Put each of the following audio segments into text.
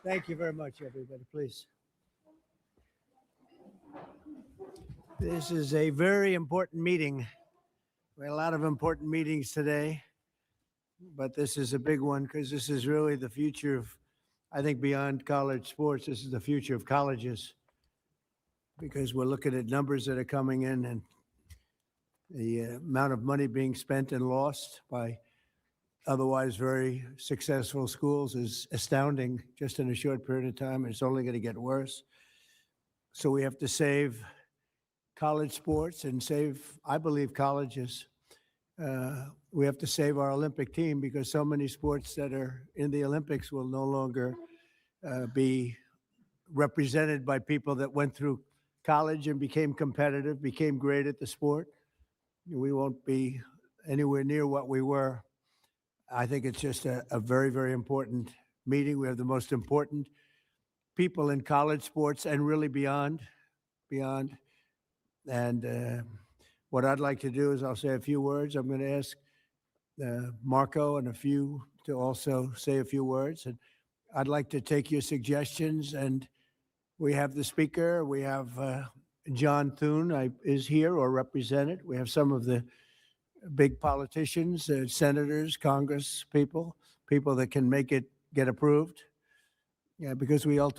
Thank you very much, everybody. Please. This is a very important meeting. We had a lot of important meetings today, but this is a big one because this is really the future of, I think, beyond college sports. This is the future of colleges because we're looking at numbers that are coming in and the amount of money being spent and lost by otherwise very successful schools is astounding just in a short period of time. It's only going to get worse. So we have to save college sports and save, I believe, colleges. We have to save our Olympic team because so many sports that are in the Olympics will no longer be represented by people that went through college and became competitive, became great at the sport. We won't be anywhere near what we were. I think it's just a very, very important meeting. We have the most important people in college sports and really beyond. And what I'd like to do is I'll say a few words. I'm going to ask Marco and a few to also say a few words. And I'd like to take your suggestions. And we have the speaker. We have John Thune is here or represented. We have some of the big politicians, senators, Congress people that can make it get approved. Yeah, because we have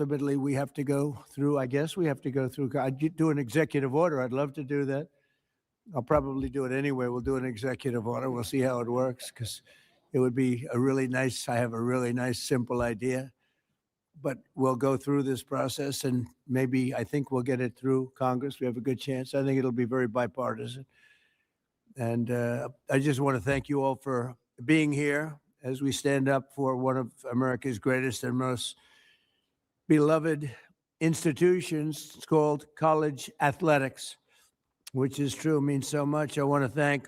to go through, I guess we have to go through, I'd do an executive order. I'd love to do that. I'll probably do it anyway. We'll do an executive order. We'll see how it works because it would be a really nice, I have a really nice, simple idea. But we'll go through this process and maybe I think we'll get it through Congress. We have a good chance. I think it'll be very bipartisan. And I just want to thank you all for being here as we stand up for one of America's greatest and most beloved institutions. It's called college athletics, which is true, means so much. I want to thank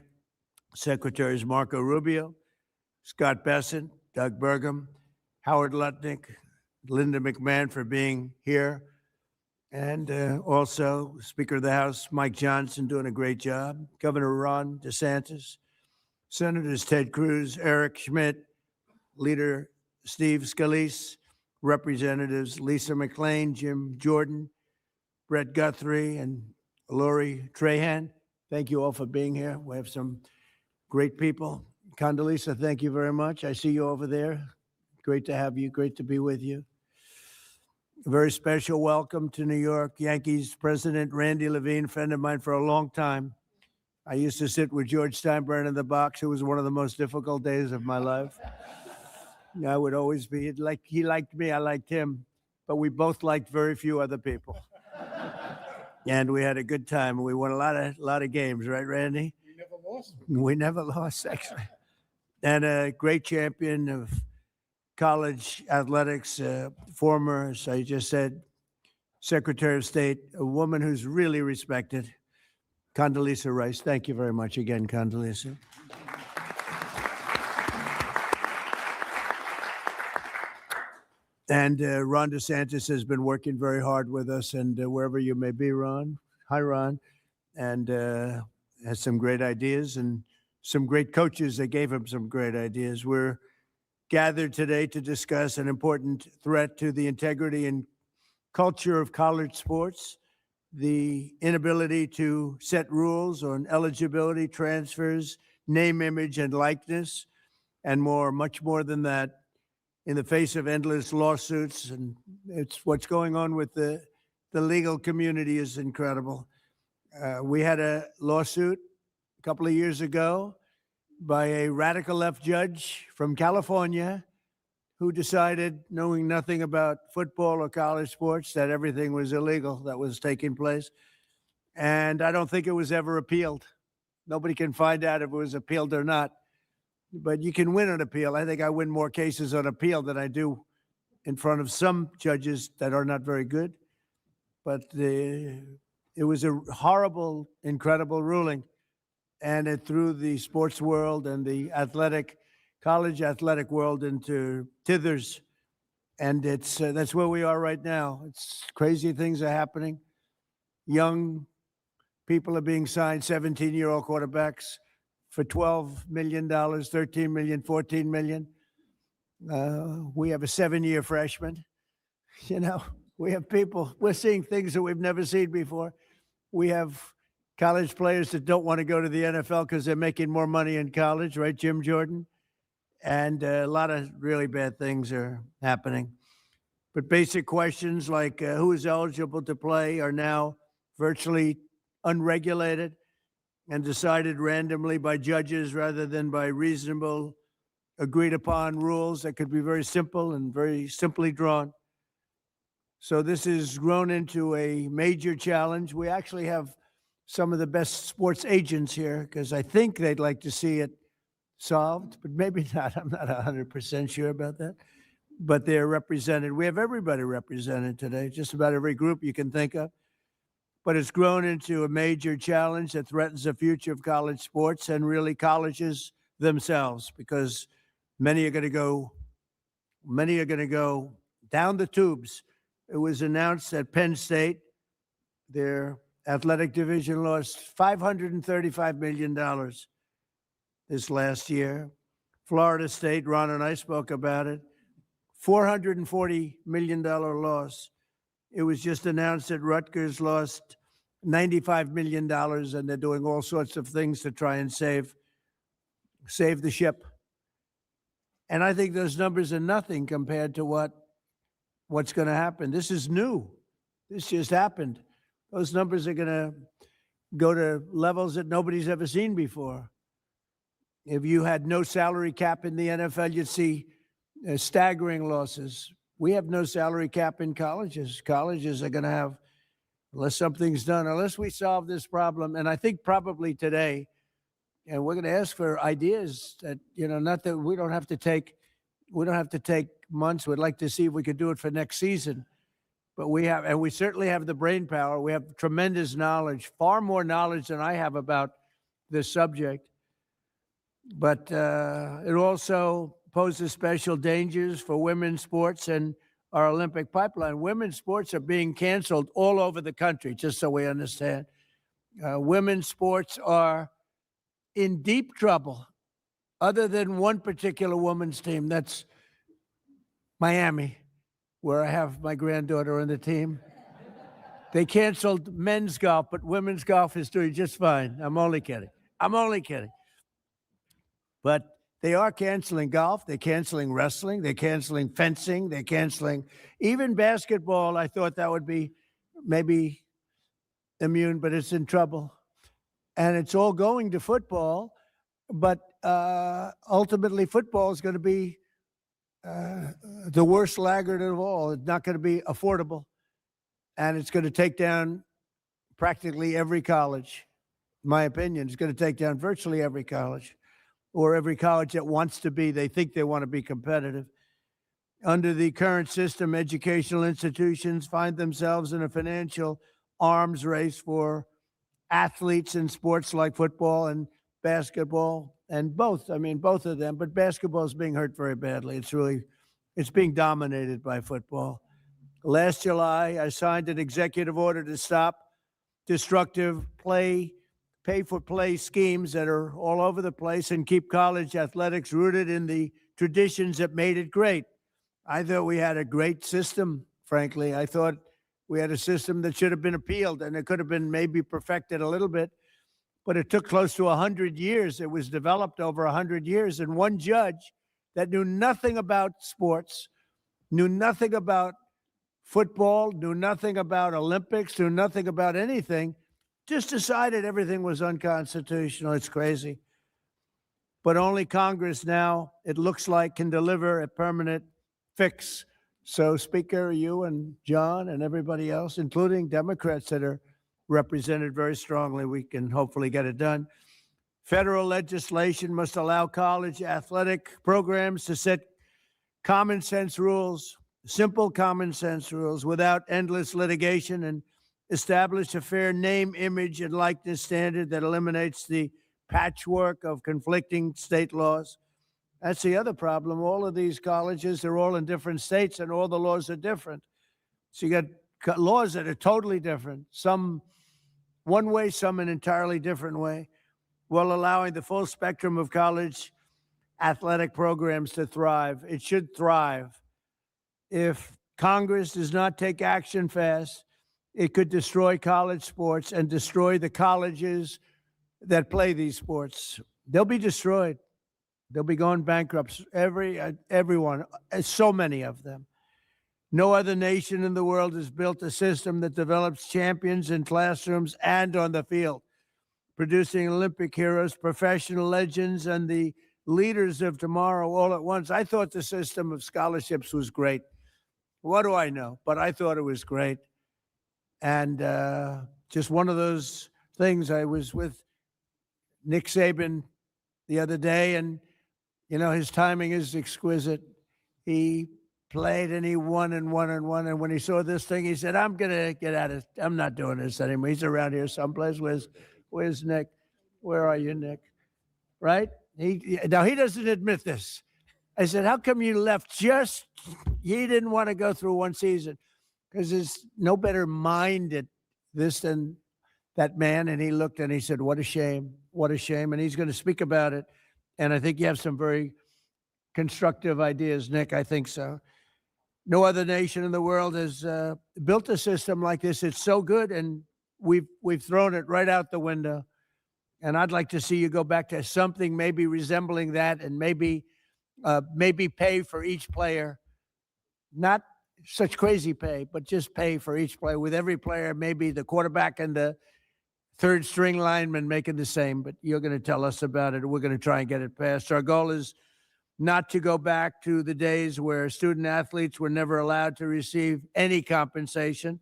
Secretaries Marco Rubio, Scott Bessent, Doug Burgum, Howard Lutnick, Linda McMahon for being here. And also Speaker of the House, Mike Johnson, doing a great job. Governor Ron DeSantis, Senators Ted Cruz, Eric Schmidt, Leader Steve Scalise, Representatives Lisa McClain, Jim Jordan, Brett Guthrie, and Lori Trahan. Thank you all for being here. We have some great people. Condoleezza, thank you very much. I see you over there. Great to have you. Great to be with you. A very special welcome to New York Yankees President Randy Levine, friend of mine for a long time. I used to sit with George Steinbrenner in the box. It was one of the most difficult days of my life. I would always be like, he liked me, I liked him, but we both liked very few other people. And we had a good time. We won a lot of games, right, Randy? We never lost. We never lost, actually. And a great champion of college athletics, former, as I just said, Secretary of State, a woman who's really respected, Condoleezza Rice. Thank you very much again, Condoleezza. And Ron DeSantis has been working very hard with us, and wherever you may be, Ron. Hi, Ron. And has some great ideas and some great coaches that gave him some great ideas. We're gathered today to discuss an important threat to the integrity and culture of college sports, the inability to set rules on eligibility, transfers, name, image, and likeness, and more, much more than that, in the face of endless lawsuits. And it's what's going on with the legal community is incredible. We had a lawsuit a couple of years ago by a radical left judge from California who decided, knowing nothing about football or college sports, that everything was illegal that was taking place. And I don't think it was ever appealed. Nobody can find out if it was appealed or not. But you can win an appeal. I think I win more cases on appeal than I do in front of some judges that are not very good. but it was a horrible, incredible ruling, and it threw the sports world and the college athletic world into tithers. And that's where we are right now. It's crazy things are happening. Young people are being signed, 17-year-old quarterbacks for $12 million, $13 million, $14 million. We have a 7-year freshman. You know, we have people, we're seeing things that we've never seen before. We have college players that don't want to go to the NFL because they're making more money in college, right, Jim Jordan? And a lot of really bad things are happening. But basic questions like who is eligible to play are now virtually unregulated and decided randomly by judges rather than by reasonable, agreed upon rules that could be very simple and very simply drawn. So this has grown into a major challenge. We actually have some of the best sports agents here because I think they'd like to see it solved, but maybe not. I'm not 100% sure about that. But they're represented. We have everybody represented today, just about every group you can think of. But it's grown into a major challenge that threatens the future of college sports and really colleges themselves, because many are going to go down the tubes. It was announced that Penn State, their athletic division, lost $535 million this last year. Florida State, Ron and I spoke about it, $440 million loss. It was just announced that Rutgers lost $95 million, and they're doing all sorts of things to try and save the ship. And I think those numbers are nothing compared to what's going to happen. This is new. This just happened. Those numbers are going to go to levels that nobody's ever seen before. If you had no salary cap in the NFL, you'd see staggering losses. We have no salary cap in colleges. Colleges are going to have, unless something's done, unless we solve this problem. And I think probably today, and we're going to ask for ideas that, not that we don't have to take months. We'd like to see if we could do it for next season. But we certainly have the brain power. We have tremendous knowledge, far more knowledge than I have about this subject. But it also poses special dangers for women's sports and our Olympic pipeline. Women's sports are being canceled all over the country, just so we understand. Women's sports are in deep trouble, other than one particular women's team. That's Miami, where I have my granddaughter on the team. They canceled men's golf, but women's golf is doing just fine. I'm only kidding. But they are canceling golf. They're canceling wrestling. They're canceling fencing. They're canceling even basketball. I thought that would be maybe immune, but it's in trouble. And it's all going to football. But ultimately, football is going to be the worst laggard of all. It's not going to be affordable. And it's going to take down practically every college. In my opinion, it's going to take down virtually every college, or every college that wants to be, they think they want to be competitive. Under the current system, educational institutions find themselves in a financial arms race for athletes in sports like football and basketball, and both of them, but basketball is being hurt very badly. It's being dominated by football. Last July, I signed an executive order to stop destructive pay-for-play schemes that are all over the place and keep college athletics rooted in the traditions that made it great. I thought we had a great system, frankly. I thought we had a system that should have been appealed, and it could have been maybe perfected a little bit, but it took close to 100 years. It was developed over 100 years, and one judge that knew nothing about sports, knew nothing about football, knew nothing about Olympics, knew nothing about anything, just decided everything was unconstitutional. It's crazy. But only Congress now, it looks like, can deliver a permanent fix. So, Speaker, you and John and everybody else, including Democrats that are represented very strongly, we can hopefully get it done. Federal legislation must allow college athletic programs to set common sense rules, simple common sense rules, without endless litigation and establish a fair name, image, and likeness standard that eliminates the patchwork of conflicting state laws. That's the other problem. All of these colleges, they're all in different states, and all the laws are different. So you got laws that are totally different, some one way, some an entirely different way, while allowing the full spectrum of college athletic programs to thrive. It should thrive. If Congress does not take action fast, it could destroy college sports and destroy the colleges that play these sports. They'll be destroyed. They'll be going bankrupt. Everyone, so many of them. No other nation in the world has built a system that develops champions in classrooms and on the field, producing Olympic heroes, professional legends, and the leaders of tomorrow all at once. I thought the system of scholarships was great. What do I know? But I thought it was great. And just one of those things. I was with Nick Saban the other day, and, you know, his timing is exquisite. He played and he won and won and won. And when he saw this thing, he said, I'm going to get out of it. I'm not doing this anymore. He's around here someplace. Where's Nick? Where are you, Nick? Right? Now, he doesn't admit this. I said, how come you left he didn't want to go through one season? Because there's no better mind at this than that man. And he looked and he said, what a shame. What a shame. And he's going to speak about it. And I think you have some very constructive ideas, Nick. I think so. No other nation in the world has built a system like this. It's so good, and we've thrown it right out the window. And I'd like to see you go back to something maybe resembling that, and maybe pay for each player. Not such crazy pay, but just pay for each player. With every player, maybe the quarterback and the third string lineman making the same. But you're going to tell us about it. We're going to try and get it passed. Our goal is not to go back to the days where student athletes were never allowed to receive any compensation,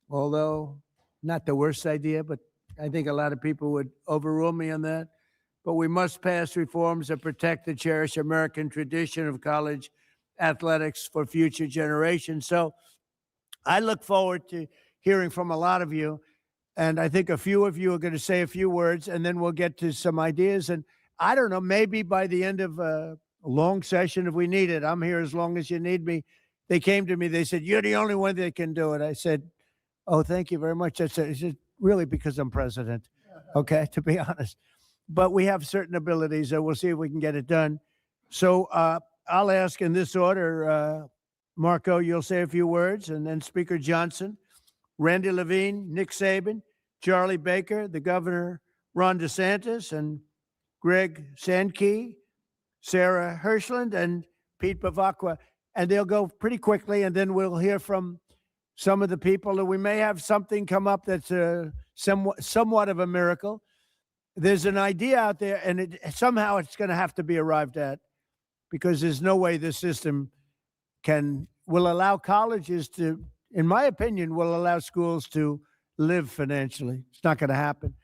although not the worst idea, but I think a lot of people would overrule me on that. But we must pass reforms that protect the cherished American tradition of college athletics for future generations. So I look forward to hearing from a lot of you. And I think a few of you are going to say a few words, and then we'll get to some ideas. And I don't know, maybe by the end of a long session, if we need it, I'm here as long as you need me. They came to me, they said, you're the only one that can do it. I said, oh, thank you very much. I said, really, because I'm president, okay, to be honest. But we have certain abilities, so we'll see if we can get it done. So I'll ask in this order, Marco, you'll say a few words, and then Speaker Johnson, Randy Levine, Nick Saban, Charlie Baker, the governor, Ron DeSantis, and Greg Sankey, Sarah Hirschland, and Pete Bavacqua. And they'll go pretty quickly, and then we'll hear from some of the people. And we may have something come up that's somewhat of a miracle. There's an idea out there, and somehow it's going to have to be arrived at, because there's no way this system will allow colleges to, in my opinion, will allow schools to live financially. It's not going to happen.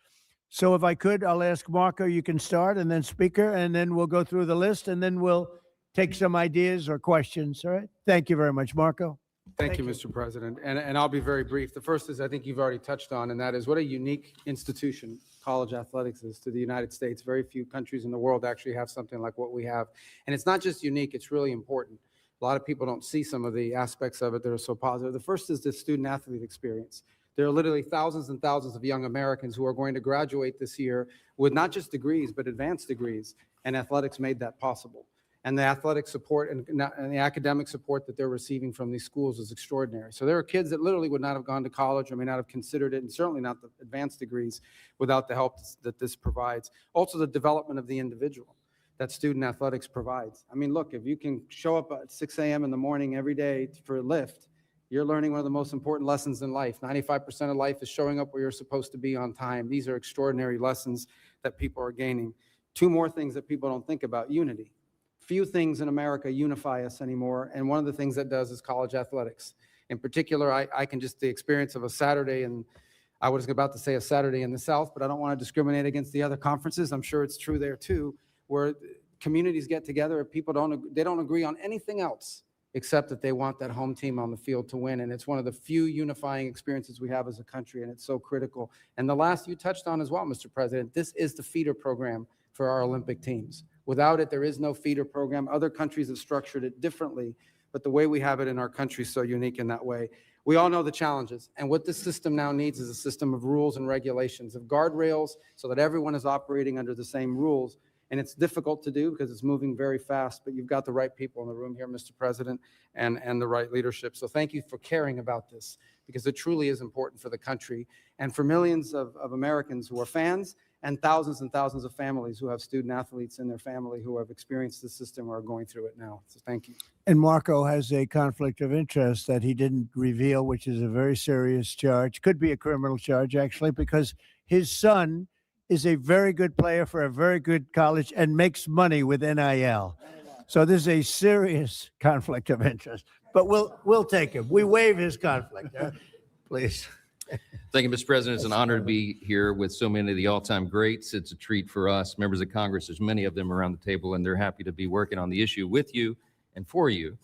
So if I could, I'll ask Marco, you can start, and then Speaker, and then we'll go through the list, and then we'll take some ideas or questions. All right? Thank you very much, Marco. Thank you, Mr. President. And I'll be very brief. The first is, I think you've already touched on, and that is what a unique institution college athletics is to the United States. Very few countries in the world actually have something like what we have. And it's not just unique, it's really important. A lot of people don't see some of the aspects of it that are so positive. The first is the student athlete experience. There are literally thousands and thousands of young Americans who are going to graduate this year with not just degrees, but advanced degrees. And athletics made that possible. And the athletic support and the academic support that they're receiving from these schools is extraordinary. So there are kids that literally would not have gone to college or may not have considered it, and certainly not the advanced degrees, without the help that this provides. Also, the development of the individual that student athletics provides. I mean, look, if you can show up at 6 a.m. in the morning every day for a lift, you're learning one of the most important lessons in life. 95% of life is showing up where you're supposed to be on time. These are extraordinary lessons that people are gaining. Two more things that people don't think about: unity. Few things in America unify us anymore, and one of the things that does is college athletics. In particular, I can just, the experience of a Saturday, and I was about to say a Saturday in the South, but I don't want to discriminate against the other conferences. I'm sure it's true there too, where communities get together, people don't agree on anything else, except that they want that home team on the field to win. And it's one of the few unifying experiences we have as a country, and it's so critical. And the last you touched on as well, Mr. President, this is the feeder program for our Olympic teams. Without it, there is no feeder program. Other countries have structured it differently, but the way we have it in our country is so unique in that way. We all know the challenges, and what this system now needs is a system of rules and regulations, of guardrails, so that everyone is operating under the same rules. And it's difficult to do because it's moving very fast, but you've got the right people in the room here, Mr. President, and the right leadership. So thank you for caring about this, because it truly is important for the country and for millions of Americans who are fans, and thousands of families who have student athletes in their family who have experienced the system or are going through it now. So thank you. And Marco has a conflict of interest that he didn't reveal, which is a very serious charge. Could be a criminal charge, actually, because his son is a very good player for a very good college and makes money with NIL. So this is a serious conflict of interest. But we'll take him. We waive his conflict. Please. Thank you, Mr. President. It's an honor to be here with so many of the all-time greats. It's a treat for us, members of Congress. There's many of them around the table, and they're happy to be working on the issue with you and for you.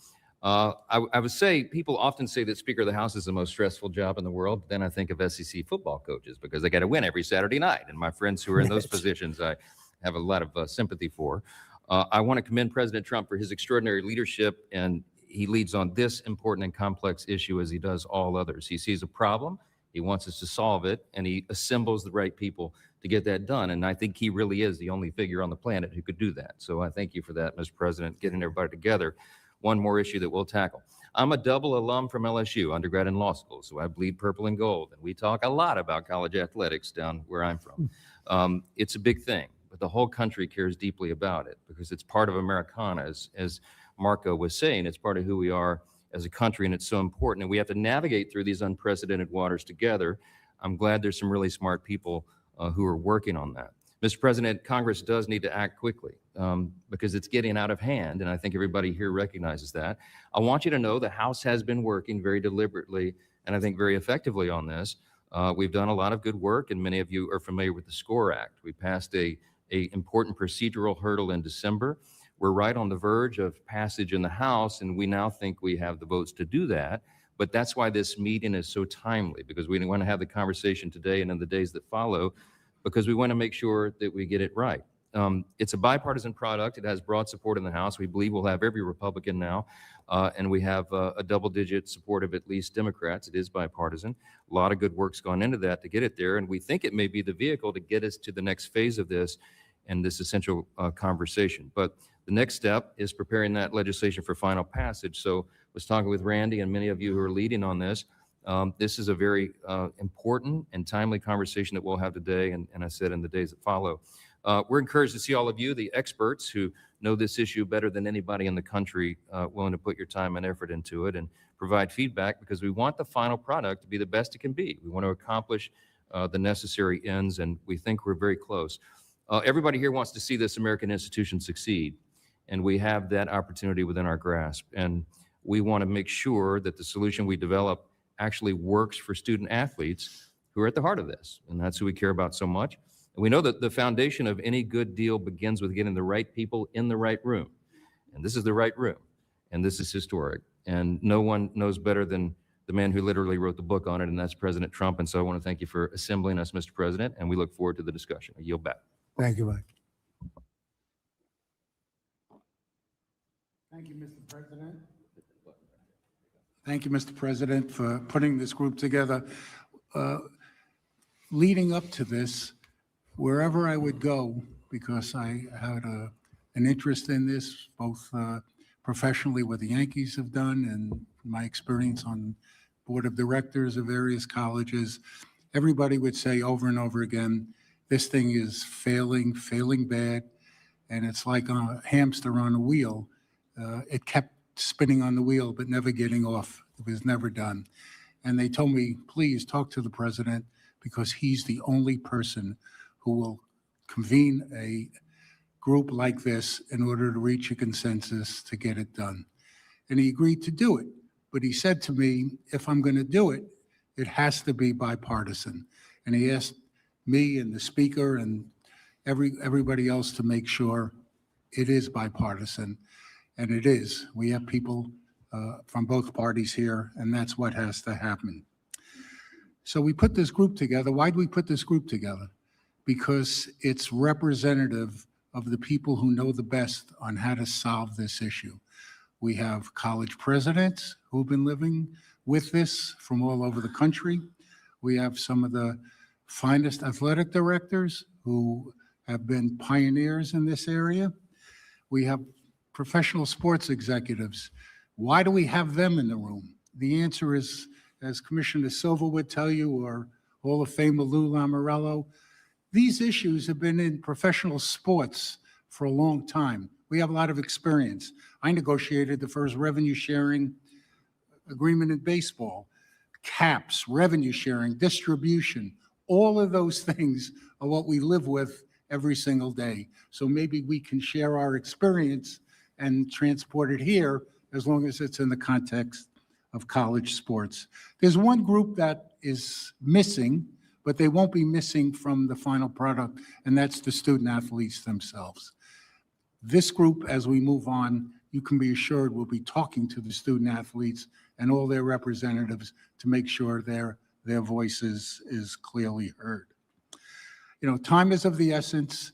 I would say people often say that Speaker of the House is the most stressful job in the world. Then I think of SEC football coaches, because they got to win every Saturday night. And my friends who are in those positions, I have a lot of sympathy for. I want to commend President Trump for his extraordinary leadership, and he leads on this important and complex issue as he does all others. He sees a problem, he wants us to solve it, and he assembles the right people to get that done. And I think he really is the only figure on the planet who could do that. So I thank you for that, Mr. President, getting everybody together. One more issue that we'll tackle. I'm a double alum from LSU, undergrad and law school, so I bleed purple and gold. And we talk a lot about college athletics down where I'm from. It's a big thing, but the whole country cares deeply about it because it's part of Americana, as Marco was saying. It's part of who we are as a country, and it's so important. And we have to navigate through these unprecedented waters together. I'm glad there's some really smart people who are working on that. Mr. President, Congress does need to act quickly because it's getting out of hand, and I think everybody here recognizes that. I want you to know the House has been working very deliberately and I think very effectively on this. We've done a lot of good work, and many of you are familiar with the SCORE Act. We passed a important procedural hurdle in December. We're right on the verge of passage in the House, and we now think we have the votes to do that. But that's why this meeting is so timely, because we want to have the conversation today and in the days that follow, because we want to make sure that we get it right. It's a bipartisan product. It has broad support in the House. We believe we'll have every Republican now, and we have a double-digit support of at least Democrats. It is bipartisan. A lot of good work's gone into that to get it there, and we think it may be the vehicle to get us to the next phase of this and this essential conversation. But the next step is preparing that legislation for final passage. So I was talking with Randy and many of you who are leading on this. This is a very important and timely conversation that we'll have today, and I said in the days that follow. We're encouraged to see all of you, the experts who know this issue better than anybody in the country, willing to put your time and effort into it and provide feedback, because we want the final product to be the best it can be. We want to accomplish the necessary ends, and we think we're very close. Everybody here wants to see this American institution succeed, and we have that opportunity within our grasp. And we want to make sure that the solution we develop actually works for student athletes who are at the heart of this, and that's who we care about so much. And we know that the foundation of any good deal begins with getting the right people in the right room, and this is the right room, and this is historic, and no one knows better than the man who literally wrote the book on it, and that's President Trump. And so I want to thank you for assembling us, Mr. President, and we look forward to the discussion. I yield back. Thank you, Mike. Thank you, Mr. President. Thank you, Mr. President, for putting this group together. Leading up to this, wherever I would go, because I had an interest in this, both professionally, what the Yankees have done, and my experience on board of directors of various colleges, everybody would say over and over again, this thing is failing bad, and it's like a hamster on a wheel. It kept spinning on the wheel, but never getting off. It was never done. And they told me, please talk to the president, because he's the only person who will convene a group like this in order to reach a consensus to get it done. And he agreed to do it. But he said to me, if I'm going to do it, it has to be bipartisan. And he asked me and the speaker and everybody else to make sure it is bipartisan. And it is. We have people from both parties here, and that's what has to happen. So we put this group together. Why do we put this group together? Because it's representative of the people who know the best on how to solve this issue. We have college presidents who've been living with this from all over the country. We have some of the finest athletic directors who have been pioneers in this area. We have professional sports executives. Why do we have them in the room? The answer is, as Commissioner Silva would tell you, or Hall of Famer Lou Lamoriello, these issues have been in professional sports for a long time. We have a lot of experience. I negotiated the first revenue sharing agreement in baseball. Caps, revenue sharing, distribution, all of those things are what we live with every single day. So maybe we can share our experience and transport it here as long as it's in the context of college sports. There's one group that is missing, but they won't be missing from the final product, and that's the student athletes themselves. This group, as we move on, you can be assured we'll be talking to the student athletes and all their representatives to make sure their voices is clearly heard. You know, time is of the essence.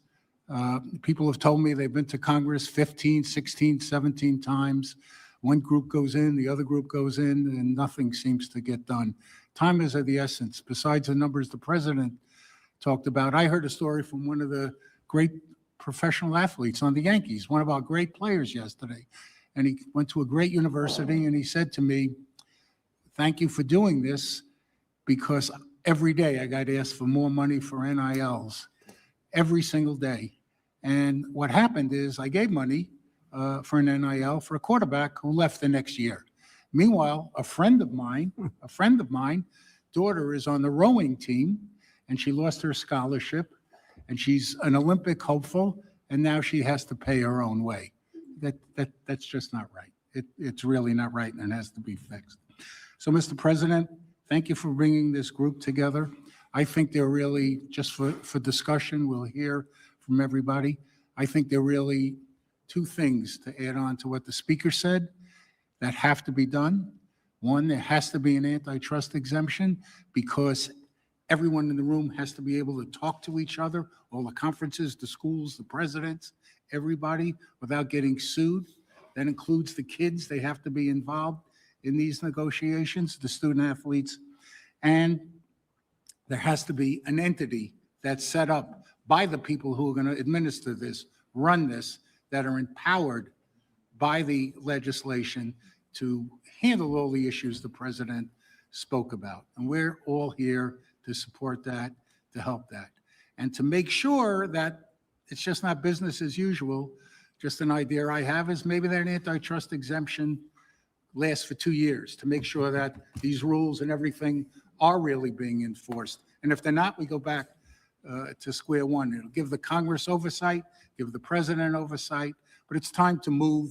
People have told me they've been to Congress 15, 16, 17 times. One group goes in, the other group goes in, and nothing seems to get done. Time is of the essence. Besides the numbers the president talked about, I heard a story from one of the great professional athletes on the Yankees, one of our great players yesterday. And he went to a great university, and he said to me, "Thank you for doing this, because every day I got asked for more money for NILs, every single day." And what happened is I gave money for an NIL for a quarterback who left the next year. Meanwhile, a friend of mine, daughter is on the rowing team, and she lost her scholarship, and she's an Olympic hopeful, and now she has to pay her own way. That's just not right. It's really not right, and it has to be fixed. So, Mr. President, thank you for bringing this group together. I think they're really, just for discussion, we'll hear from everybody. I think they're really two things to add on to what the speaker said that have to be done. One, there has to be an antitrust exemption, because everyone in the room has to be able to talk to each other, all the conferences, the schools, the presidents, everybody, without getting sued. That includes the kids. They have to be involved in these negotiations, the student athletes. And there has to be an entity that's set up by the people who are going to administer this, run this, that are empowered by the legislation to handle all the issues the president spoke about. And we're all here to support that, to help that, and to make sure that it's just not business as usual. Just an idea I have is maybe that antitrust exemption lasts for 2 years to make sure that these rules and everything are really being enforced. And if they're not, we go back to square one. It'll give the Congress oversight, give the president oversight, but it's time to move.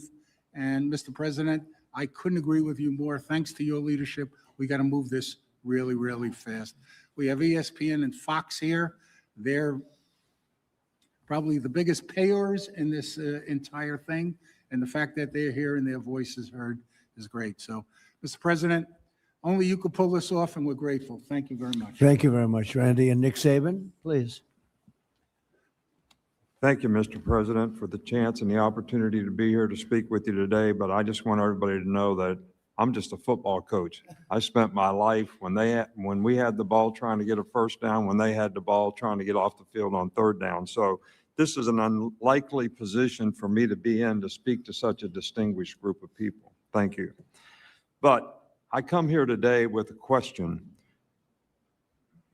And Mr. President, I couldn't agree with you more. Thanks to your leadership, we got to move this really, really fast. We have ESPN and Fox here. They're probably the biggest payers in this entire thing. And the fact that they're here and their voice is heard is great. So, Mr. President, only you could pull this off, and we're grateful. Thank you very much. Thank you very much, Randy. And Nick Saban, please. Thank you, Mr. President, for the chance and the opportunity to be here to speak with you today. But I just want everybody to know that I'm just a football coach. I spent my life when we had the ball trying to get a first down, when they had the ball trying to get off the field on third down. So this is an unlikely position for me to be in to speak to such a distinguished group of people. Thank you. But I come here today with a question.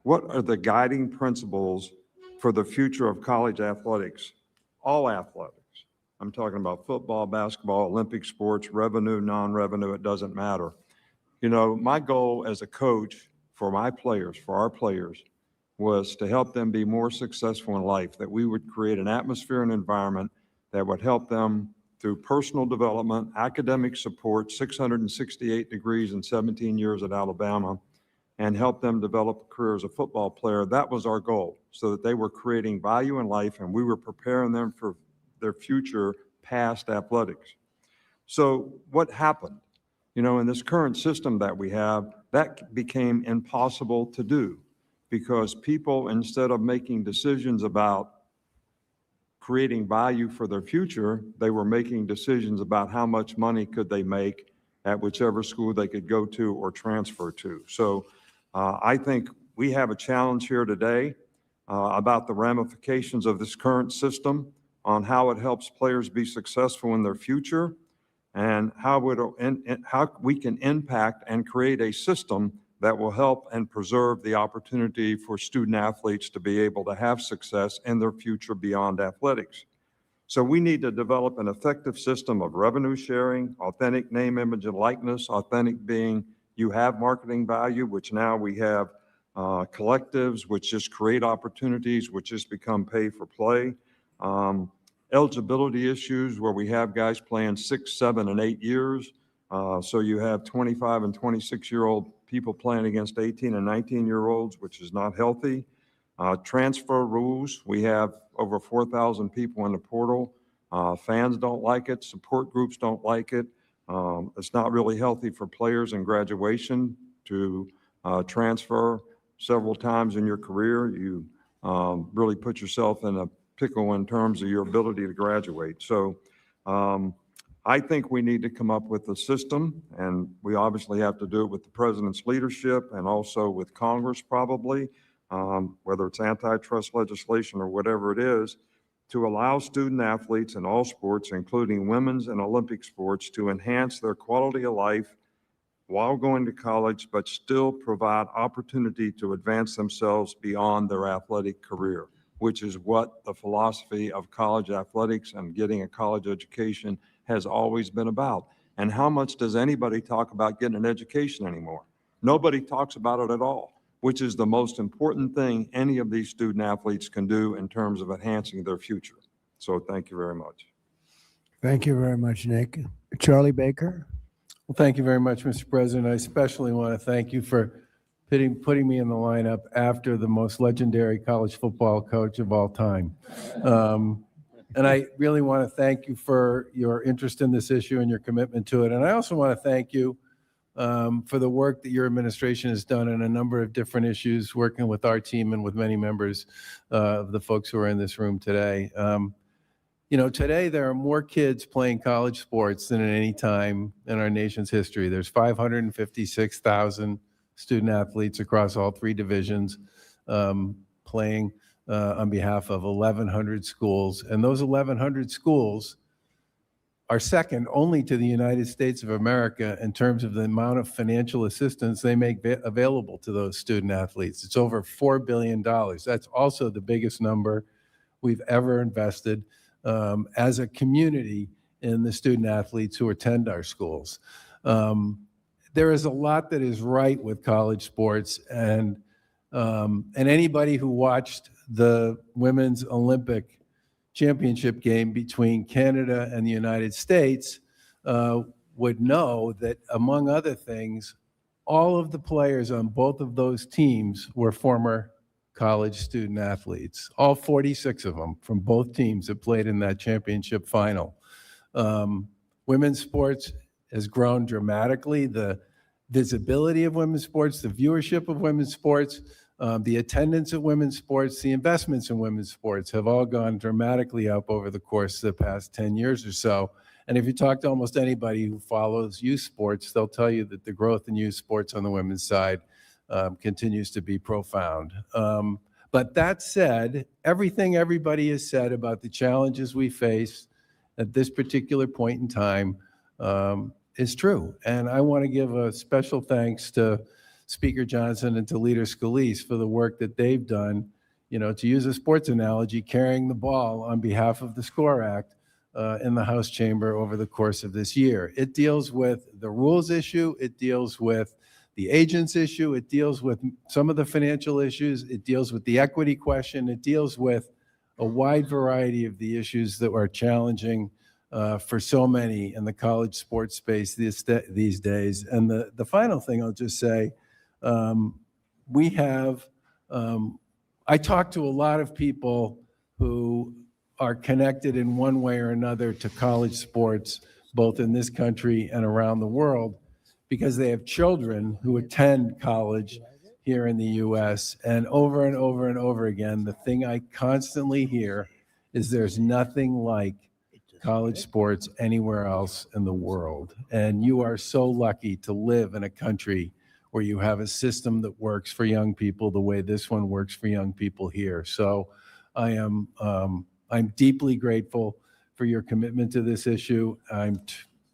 What are the guiding principles for the future of college athletics? All athletics. I'm talking about football, basketball, Olympic sports, revenue, non-revenue, it doesn't matter. You know, my goal as a coach for my players, for our players, was to help them be more successful in life, that we would create an atmosphere and environment that would help them through personal development, academic support, 668 degrees and 17 years at Alabama, and help them develop a career as a football player. That was our goal, so that they were creating value in life and we were preparing them for their future past athletics. So what happened? You know, in this current system that we have, that became impossible to do because people, instead of making decisions about creating value for their future, they were making decisions about how much money could they make at whichever school they could go to or transfer to. So I think we have a challenge here today about the ramifications of this current system on how it helps players be successful in their future and how we can impact and create a system that will help and preserve the opportunity for student athletes to be able to have success in their future beyond athletics. So we need to develop an effective system of revenue sharing, authentic name, image, and likeness, authentic being you have marketing value, which now we have collectives, which just create opportunities, which just become pay for play. Eligibility issues where we have guys playing 6, 7, and 8 years. So you have 25 and 26-year-old people playing against 18 and 19-year-olds, which is not healthy. Transfer rules, we have over 4,000 people in the portal. Fans don't like it, support groups don't like it. It's not really healthy for players in graduation to transfer several times in your career. You really put yourself in a pickle in terms of your ability to graduate. So I think we need to come up with a system, and we obviously have to do it with the president's leadership and also with Congress probably, whether it's antitrust legislation or whatever it is, to allow student athletes in all sports, including women's and Olympic sports, to enhance their quality of life while going to college, but still provide opportunity to advance themselves beyond their athletic career, which is what the philosophy of college athletics and getting a college education has always been about. And how much does anybody talk about getting an education anymore? Nobody talks about it at all, which is the most important thing any of these student athletes can do in terms of enhancing their future. So thank you very much. Thank you very much, Nick. Charlie Baker? Well, thank you very much, Mr. President. I especially want to thank you for putting me in the lineup after the most legendary college football coach of all time. And I really want to thank you for your interest in this issue and your commitment to it. And I also want to thank you for the work that your administration has done on a number of different issues, working with our team and with many members of the folks who are in this room today. You know, today there are more kids playing college sports than at any time in our nation's history. There's 556,000 student athletes across all 3 divisions playing on behalf of 1,100 schools. And those 1,100 schools are second only to the United States of America in terms of the amount of financial assistance they make available to those student athletes. It's over $4 billion. That's also the biggest number we've ever invested as a community in the student athletes who attend our schools. There is a lot that is right with college sports, and anybody who watched the women's Olympic championship game between Canada and the United States would know that, among other things, all of the players on both of those teams were former college student athletes. All 46 of them from both teams that played in that championship final. Women's sports has grown dramatically. The visibility of women's sports, the viewership of women's sports, the attendance at women's sports, the investments in women's sports have all gone dramatically up over the course of the past 10 years or so. And if you talk to almost anybody who follows youth sports, they'll tell you that the growth in youth sports on the women's side continues to be profound. But that said, everything everybody has said about the challenges we face at this particular point in time is true. And I want to give a special thanks to Speaker Johnson and to Leader Scalise for the work that they've done, you know, to use a sports analogy, carrying the ball on behalf of the SCORE Act in the House chamber over the course of this year. It deals with the rules issue, it deals with the agents issue, it deals with some of the financial issues, it deals with the equity question, it deals with a wide variety of the issues that are challenging for so many in the college sports space these days. And the final thing I'll just say, we have, I talk to a lot of people who are connected in one way or another to college sports, both in this country and around the world. because they have children who attend college here in the US. And over and over and over again, the thing I constantly hear is there's nothing like college sports anywhere else in the world. And you are so lucky to live in a country where you have a system that works for young people the way this one works for young people here. So I'm deeply grateful for your commitment to this issue. I'm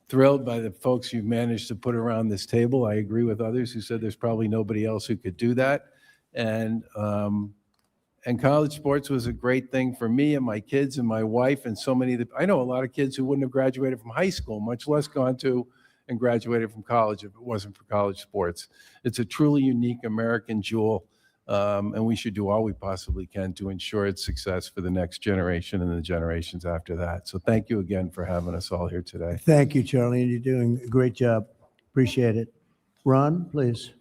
thrilled by the folks you've managed to put around this table. I agree with others who said there's probably nobody else who could do that. And college sports was a great thing for me and my kids and my wife and so many. I know a lot of kids who wouldn't have graduated from high school, much less gone to and graduated from college if it wasn't for college sports. It's a truly unique American jewel, and we should do all we possibly can to ensure its success for the next generation and the generations after that. So thank you again for having us all here today. Thank you, Charlie, and you're doing a great job. Appreciate it. Ron, please.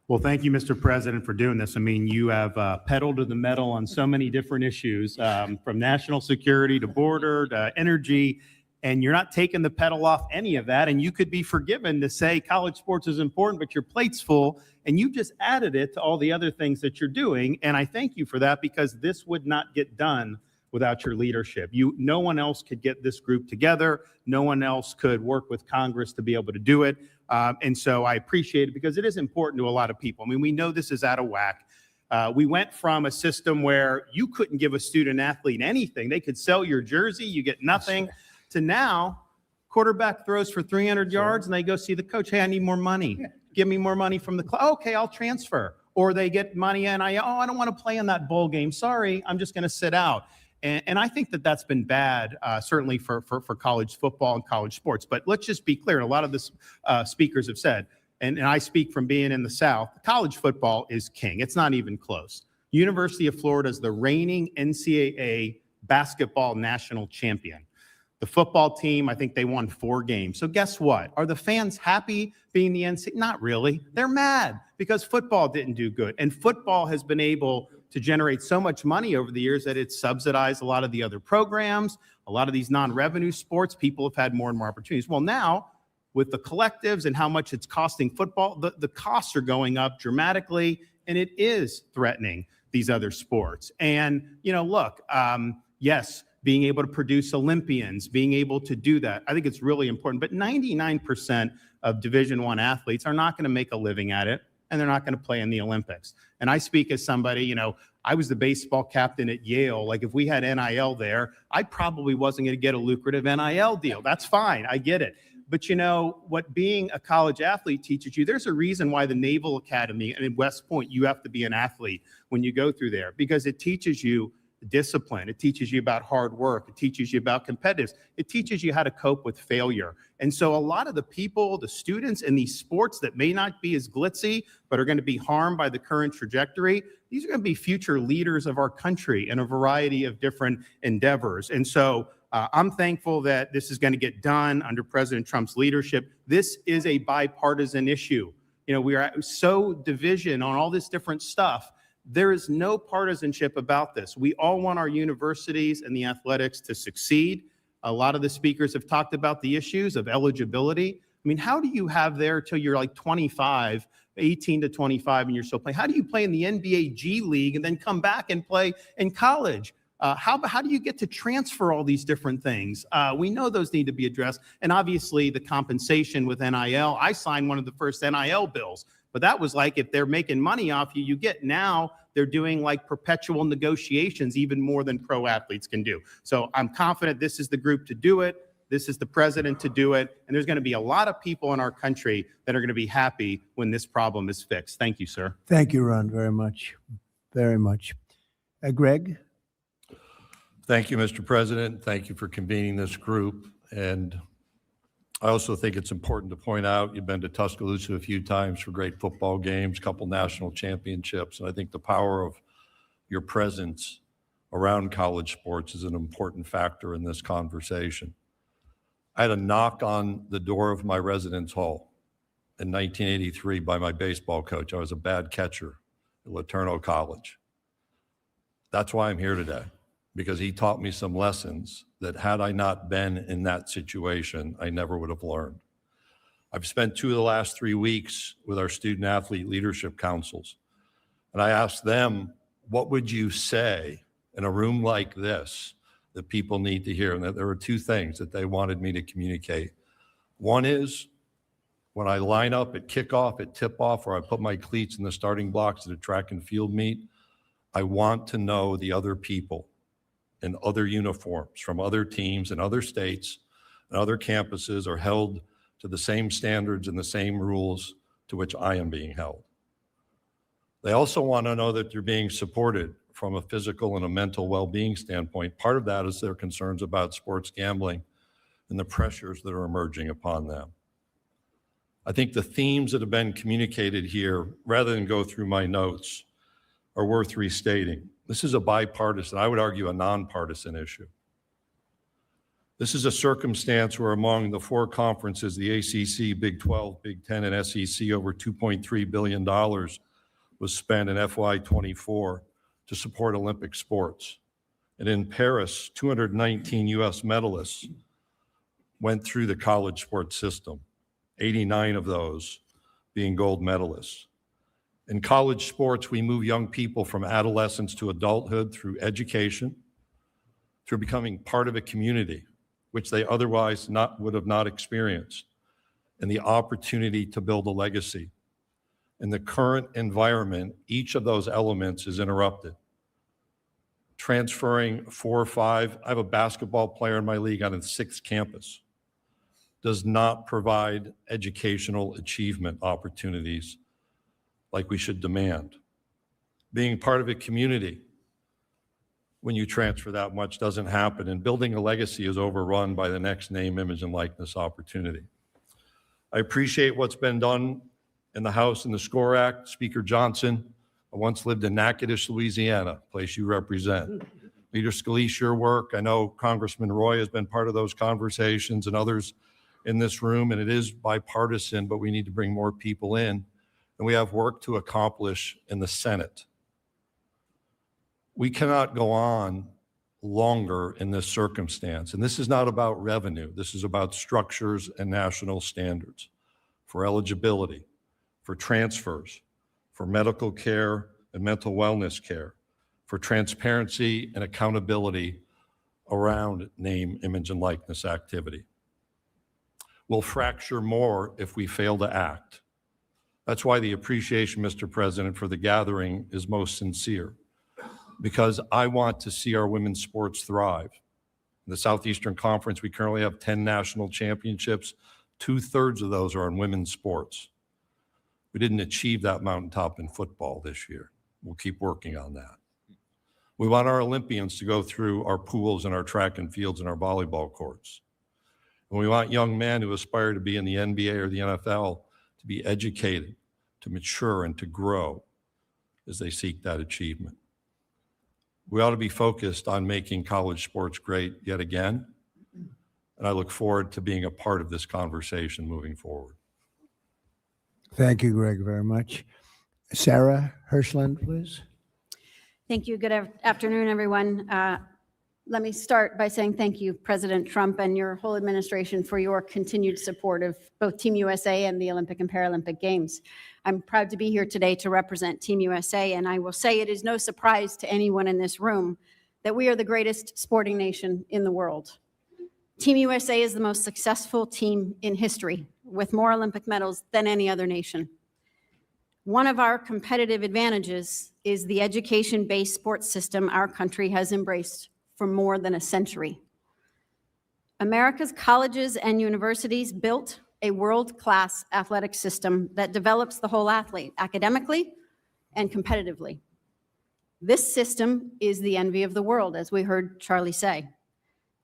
Well, thank you, Mr. President, for doing this. I mean, you have pedaled to the metal on so many different issues, from national security to border to energy, and you're not taking the pedal off any of that. And you could be forgiven to say college sports is important, but your plate's full, and you just added it to all the other things that you're doing. And I thank you for that, because this would not get done without your leadership. No one else could get this group together. No one else could work with Congress to be able to do it. And so I appreciate it, because it is important to a lot of people. I mean, we know this is out of whack. We went from a system where you couldn't give a student athlete anything. They could sell your jersey, you get nothing, to now quarterback throws for 300 yards and they go see the coach. Hey, I need more money. Give me more money from the club. Okay, I'll transfer. Or they get money and I don't want to play in that bowl game. Sorry, I'm just going to sit out. And I think that that's been bad, certainly for college football and college sports. But let's just be clear. A lot of the speakers have said, and I speak from being in the South, college football is king. It's not even close. University of Florida is the reigning NCAA basketball national champion. The football team, I think they won 4 games. So guess what? Are the fans happy being the NCAA? Not really. They're mad because football didn't do good. And football has been able to generate so much money over the years that it's subsidized a lot of the other programs, a lot of these non-revenue sports. People have had more and more opportunities. Well, now with the collectives and how much it's costing football, the costs are going up dramatically, and it is threatening these other sports. And, look, yes, being able to produce Olympians, being able to do that, I think it's really important. But 99% of Division I athletes are not going to make a living at it, and they're not going to play in the Olympics. And I speak as somebody, I was the baseball captain at Yale. Like, if we had NIL there, I probably wasn't going to get a lucrative NIL deal. That's fine. I get it. But what being a college athlete teaches you, there's a reason why the Naval Academy and in West Point, you have to be an athlete when you go through there, because it teaches you discipline. It teaches you about hard work. It teaches you about competitiveness. It teaches you how to cope with failure. And so a lot of the people, the students in these sports that may not be as glitzy, but are going to be harmed by the current trajectory, these are going to be future leaders of our country in a variety of different endeavors. And so I'm thankful that this is going to get done under President Trump's leadership. This is a bipartisan issue. We are so division on all this different stuff. There is no partisanship about this. We all want our universities and the athletics to succeed. A lot of the speakers have talked about the issues of eligibility. I mean, how do you have there till you're like 25, 18 to 25, and you're still playing? How do you play in the NBA G League and then come back and play in college? How do you get to transfer all these different things? We know those need to be addressed. And obviously the compensation with NIL, I signed one of the first NIL bills, but that was like, if they're making money off you, you get. Now they're doing like perpetual negotiations, even more than pro athletes can do. So I'm confident this is the group to do it. This is the president to do it. And there's going to be a lot of people in our country that are going to be happy when this problem is fixed. Thank you, sir. Thank you, Ron, very much. Very much. Greg? Thank you, Mr. President. Thank you for convening this group. And I also think it's important to point out, you've been to Tuscaloosa a few times for great football games, a couple national championships. And I think the power of your presence around college sports is an important factor in this conversation. I had a knock on the door of my residence hall in 1983 by my baseball coach. I was a bad catcher at Laterno College. That's why I'm here today, because he taught me some lessons that had I not been in that situation, I never would have learned. I've spent 2 of the last 3 weeks with our student athlete leadership councils. And I asked them, what would you say in a room like this that people need to hear? And that there were 2 things that they wanted me to communicate. One is when I line up at kickoff, at tip-off, or I put my cleats in the starting blocks at a track and field meet, I want to know the other people in other uniforms from other teams and other states and other campuses are held to the same standards and the same rules to which I am being held. They also want to know that they're being supported from a physical and a mental well-being standpoint. Part of that is their concerns about sports gambling and the pressures that are emerging upon them. I think the themes that have been communicated here, rather than go through my notes, are worth restating. This is a bipartisan, I would argue a nonpartisan issue. This is a circumstance where among the 4 conferences, the ACC, Big 12, Big 10, and SEC, over $2.3 billion was spent in FY24 to support Olympic sports. And in Paris, 219 US medalists went through the college sports system, 89 of those being gold medalists. In college sports, we move young people from adolescence to adulthood through education, through becoming part of a community, which they otherwise would have not experienced, and the opportunity to build a legacy. In the current environment, each of those elements is interrupted. Transferring 4 or 5, I have a basketball player in my league on a 6th campus, does not provide educational achievement opportunities like we should demand. Being part of a community when you transfer that much doesn't happen, and building a legacy is overrun by the next name, image, and likeness opportunity. I appreciate what's been done in the House and the SCORE Act. Speaker Johnson, I once lived in Natchitoches, Louisiana, place you represent. Leader Scalise, your work, I know Congressman Roy has been part of those conversations and others in this room, and it is bipartisan, but we need to bring more people in, and we have work to accomplish in the Senate. We cannot go on longer in this circumstance, and this is not about revenue. This is about structures and national standards for eligibility, for transfers, for medical care and mental wellness care, for transparency and accountability around name, image, and likeness activity. We'll fracture more if we fail to act. That's why the appreciation, Mr. President, for the gathering is most sincere, because I want to see our women's sports thrive. In the Southeastern Conference, we currently have 10 national championships. 2/3 of those are in women's sports. We didn't achieve that mountaintop in football this year. We'll keep working on that. We want our Olympians to go through our pools and our track and fields and our volleyball courts. And we want young men who aspire to be in the NBA or the NFL to be educated, to mature, and to grow as they seek that achievement. We ought to be focused on making college sports great yet again, and I look forward to being a part of this conversation moving forward. Thank you, Greg, very much. Sarah Hirschland, please. Thank you. Good afternoon, everyone. Let me start by saying thank you, President Trump, and your whole administration for your continued support of both Team USA and the Olympic and Paralympic Games. I'm proud to be here today to represent Team USA, and I will say it is no surprise to anyone in this room that we are the greatest sporting nation in the world. Team USA is the most successful team in history, with more Olympic medals than any other nation. One of our competitive advantages is the education-based sports system our country has embraced for more than a century. America's colleges and universities built a world-class athletic system that develops the whole athlete academically and competitively. This system is the envy of the world, as we heard Charlie say.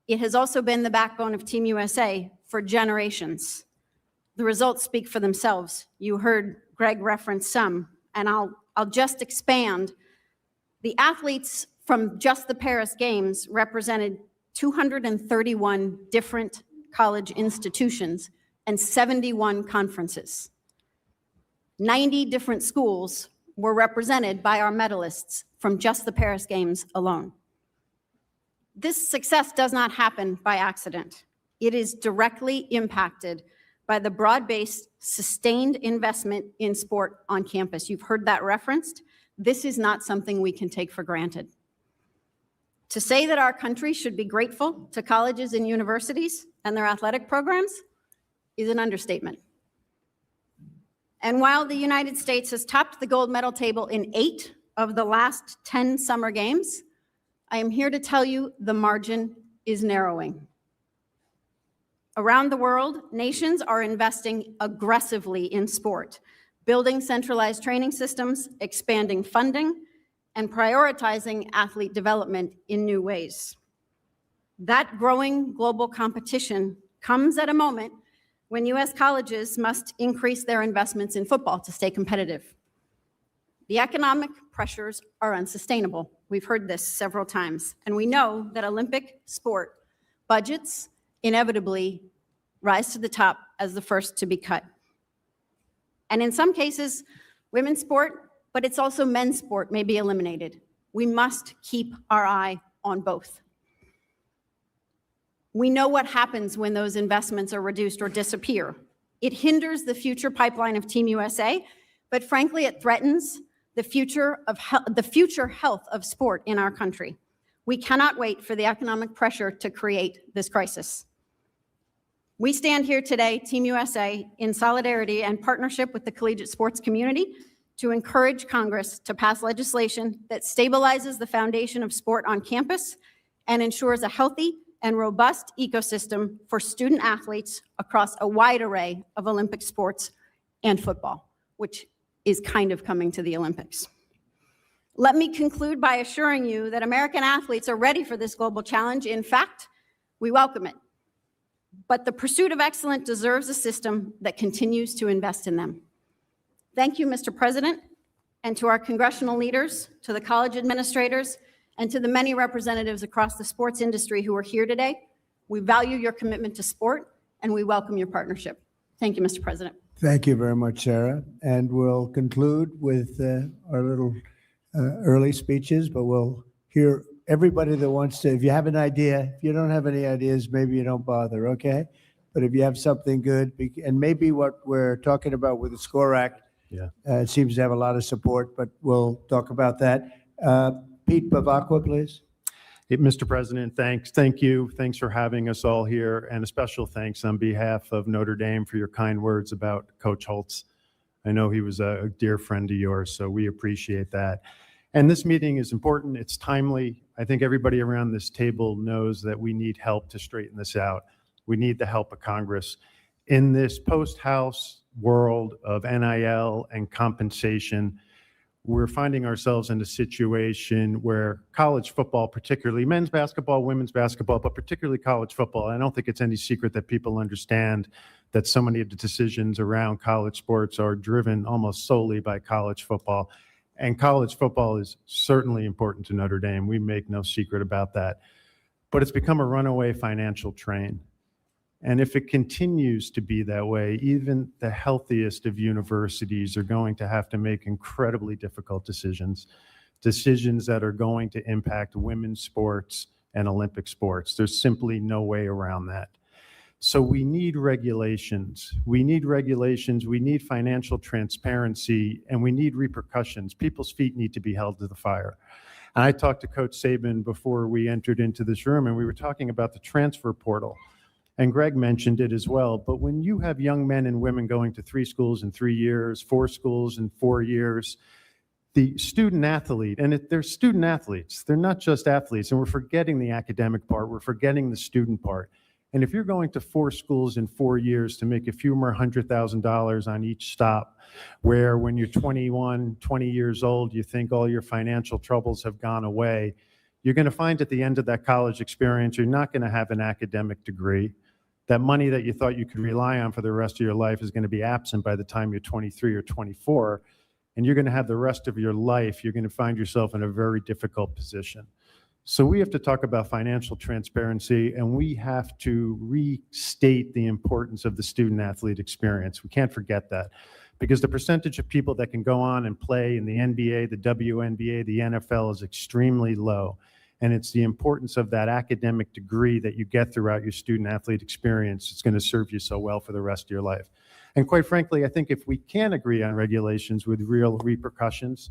It has also been the backbone of Team USA for generations. The results speak for themselves. You heard Greg reference some, and I'll just expand. The athletes from just the Paris Games represented 231 different college institutions and 71 conferences. 90 different schools were represented by our medalists from just the Paris Games alone. This success does not happen by accident. It is directly impacted by the broad-based, sustained investment in sport on campus. You've heard that referenced. This is not something we can take for granted. To say that our country should be grateful to colleges and universities and their athletic programs is an understatement. And while the United States has topped the gold medal table in 8 of the last 10 summer games, I am here to tell you the margin is narrowing. Around the world, nations are investing aggressively in sport, building centralized training systems, expanding funding, and prioritizing athlete development in new ways. That growing global competition comes at a moment when U.S. colleges must increase their investments in football to stay competitive. The economic pressures are unsustainable. We've heard this several times, and we know that Olympic sport budgets inevitably rise to the top as the first to be cut. And in some cases, women's sport, but it's also men's sport, may be eliminated. We must keep our eye on both. We know what happens when those investments are reduced or disappear. It hinders the future pipeline of Team USA, but frankly, it threatens the future health of sport in our country. We cannot wait for the economic pressure to create this crisis. We stand here today, Team USA, in solidarity and partnership with the collegiate sports community to encourage Congress to pass legislation that stabilizes the foundation of sport on campus and ensures a healthy and robust ecosystem for student athletes across a wide array of Olympic sports and football, which is kind of coming to the Olympics. Let me conclude by assuring you that American athletes are ready for this global challenge. In fact, we welcome it. But the pursuit of excellence deserves a system that continues to invest in them. Thank you, Mr. President, and to our congressional leaders, to the college administrators, and to the many representatives across the sports industry who are here today. We value your commitment to sport, and we welcome your partnership. Thank you, Mr. President. Thank you very much, Sarah. And we'll conclude with our little early speeches, but we'll hear everybody that wants to. If you have an idea, if you don't have any ideas, maybe you don't bother, okay? But if you have something good, and maybe what we're talking about with the SCORE Act, it seems to have a lot of support, but we'll talk about that. Pete Bavacqua, please. Hey, Mr. President, thanks. Thank you. Thanks for having us all here. And a special thanks on behalf of Notre Dame for your kind words about Coach Holtz. I know he was a dear friend of yours, so we appreciate that. And this meeting is important. It's timely. I think everybody around this table knows that we need help to straighten this out. We need the help of Congress. In this post-House world of NIL and compensation, we're finding ourselves in a situation where college football, particularly men's basketball, women's basketball, but particularly college football, I don't think it's any secret that people understand that so many of the decisions around college sports are driven almost solely by college football. And college football is certainly important to Notre Dame. We make no secret about that. But it's become a runaway financial train. And if it continues to be that way, even the healthiest of universities are going to have to make incredibly difficult decisions that are going to impact women's sports and Olympic sports. There's simply no way around that. So we need regulations. We need financial transparency, and we need repercussions. People's feet need to be held to the fire. And I talked to Coach Saban before we entered into this room, and we were talking about the transfer portal. And Greg mentioned it as well, but when you have young men and women going to 3 schools in 3 years, 4 schools in 4 years, the student athlete, and they're student athletes, they're not just athletes, and we're forgetting the academic part, we're forgetting the student part. And if you're going to 4 schools in 4 years to make a few more $100,000 on each stop, where when you're 21, 20 years old, you think all your financial troubles have gone away, you're going to find at the end of that college experience, you're not going to have an academic degree. That money that you thought you could rely on for the rest of your life is going to be absent by the time you're 23 or 24, and you're going to have the rest of your life, you're going to find yourself in a very difficult position. So we have to talk about financial transparency, and we have to restate the importance of the student-athlete experience. We can't forget that, because the percentage of people that can go on and play in the NBA, the WNBA, the NFL is extremely low. And it's the importance of that academic degree that you get throughout your student athlete experience. It's going to serve you so well for the rest of your life. And quite frankly, I think if we can agree on regulations with real repercussions,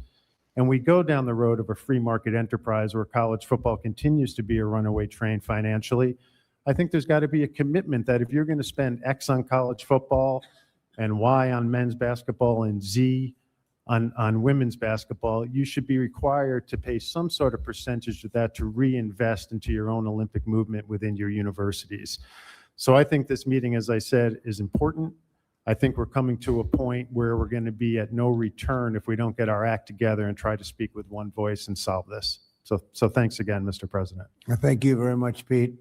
and we go down the road of a free market enterprise where college football continues to be a runaway train financially, I think there's got to be a commitment that if you're going to spend X on college football and Y on men's basketball and Z on women's basketball, you should be required to pay some sort of percentage of that to reinvest into your own Olympic movement within your universities. So I think this meeting, as I said, is important. I think we're coming to a point where we're going to be at no return if we don't get our act together and try to speak with one voice and solve this. So thanks again, Mr. President. Thank you very much, Pete.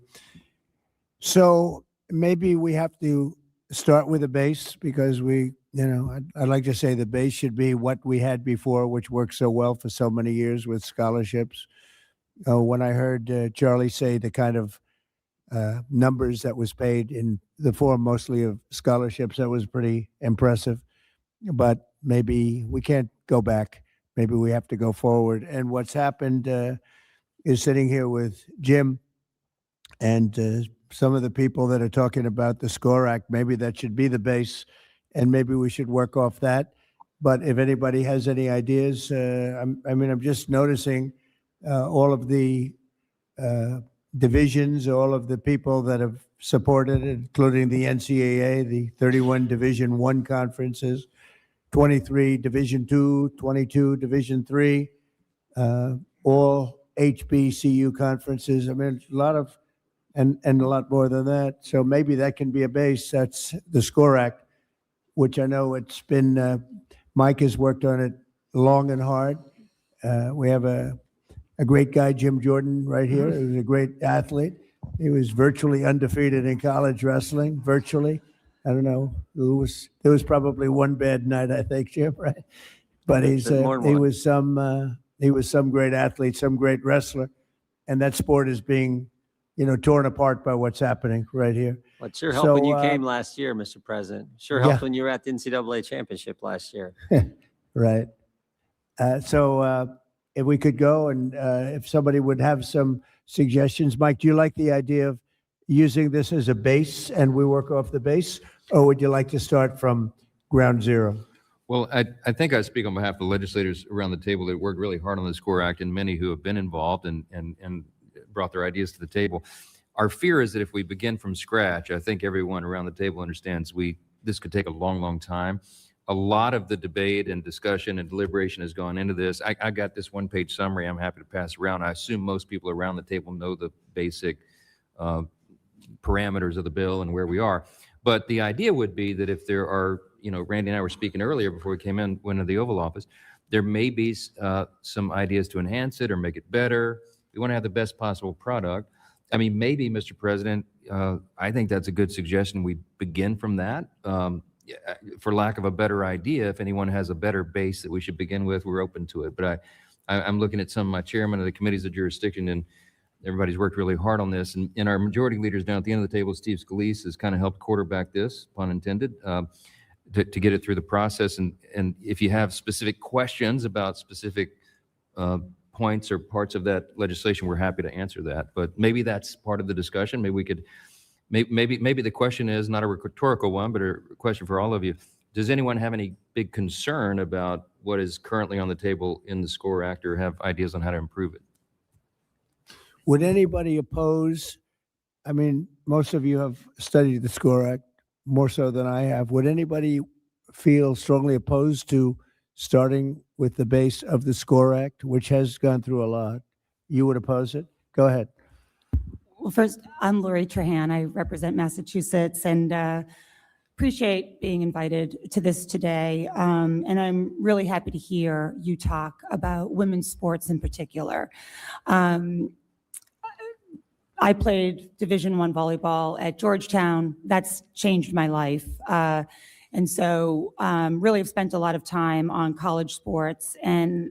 So maybe we have to start with a base because I'd like to say the base should be what we had before, which worked so well for so many years with scholarships. When I heard Charlie say the kind of numbers that was paid in the form mostly of scholarships, that was pretty impressive. But maybe we can't go back. Maybe we have to go forward. And what's happened is sitting here with Jim and some of the people that are talking about the SCORE Act, maybe that should be the base, and maybe we should work off that. But if anybody has any ideas, I'm just noticing all of the divisions, all of the people that have supported it, including the NCAA, the 31 Division I conferences, 23 Division II, 22 Division III, all HBCU conferences. I mean, a lot of, and a lot more than that. So maybe that can be a base. That's the SCORE Act, which I know it's been, Mike has worked on it long and hard. We have a great guy, Jim Jordan, right here. He was a great athlete. He was virtually undefeated in college wrestling, virtually. I don't know. There was probably one bad night, I think, Jim, right? But he was some great athlete, some great wrestler. And that sport is being, torn apart by what's happening right here. Well, it sure helped when you So, came last year, Mr. President. Sure helped when you were at the NCAA championship last year. Right. So if we could go and if somebody would have some suggestions. Mike, do you like the idea of using this as a base and we work off the base? Or would you like to start from ground zero? Well, I think I speak on behalf of the legislators around the table that worked really hard on the SCORE Act and many who have been involved and brought their ideas to the table. Our fear is that if we begin from scratch, I think everyone around the table understands this could take a long, long time. A lot of the debate and discussion and deliberation has gone into this. I got this one-page summary I'm happy to pass around. I assume most people around the table know the basic parameters of the bill and where we are. But the idea would be that if there are, Randy and I were speaking earlier before we went into the Oval Office, there may be some ideas to enhance it or make it better. We want to have the best possible product. I mean, maybe, Mr. President, I think that's a good suggestion. We begin from that. For lack of a better idea, if anyone has a better base that we should begin with, we're open to it. But I'm looking at some of my chairmen of the committees of jurisdiction, and everybody's worked really hard on this. And our majority leaders down at the end of the table, Steve Scalise, has kind of helped quarterback this, pun intended, to get it through the process. And if you have specific questions about specific points or parts of that legislation, we're happy to answer that. But maybe that's part of the discussion. Maybe we could, maybe the question is not a rhetorical one, but a question for all of you. Does anyone have any big concern about what is currently on the table in the SCORE Act or have ideas on how to improve it? Would anybody oppose? I mean, most of you have studied the SCORE Act more so than I have. Would anybody feel strongly opposed to starting with the base of the SCORE Act, which has gone through a lot? You would oppose it? Go ahead. Well, first, I'm Lori Trahan. I represent Massachusetts and appreciate being invited to this today. And I'm really happy to hear you talk about women's sports in particular. I played Division I volleyball at Georgetown. That's changed my life. And so really have spent a lot of time on college sports. And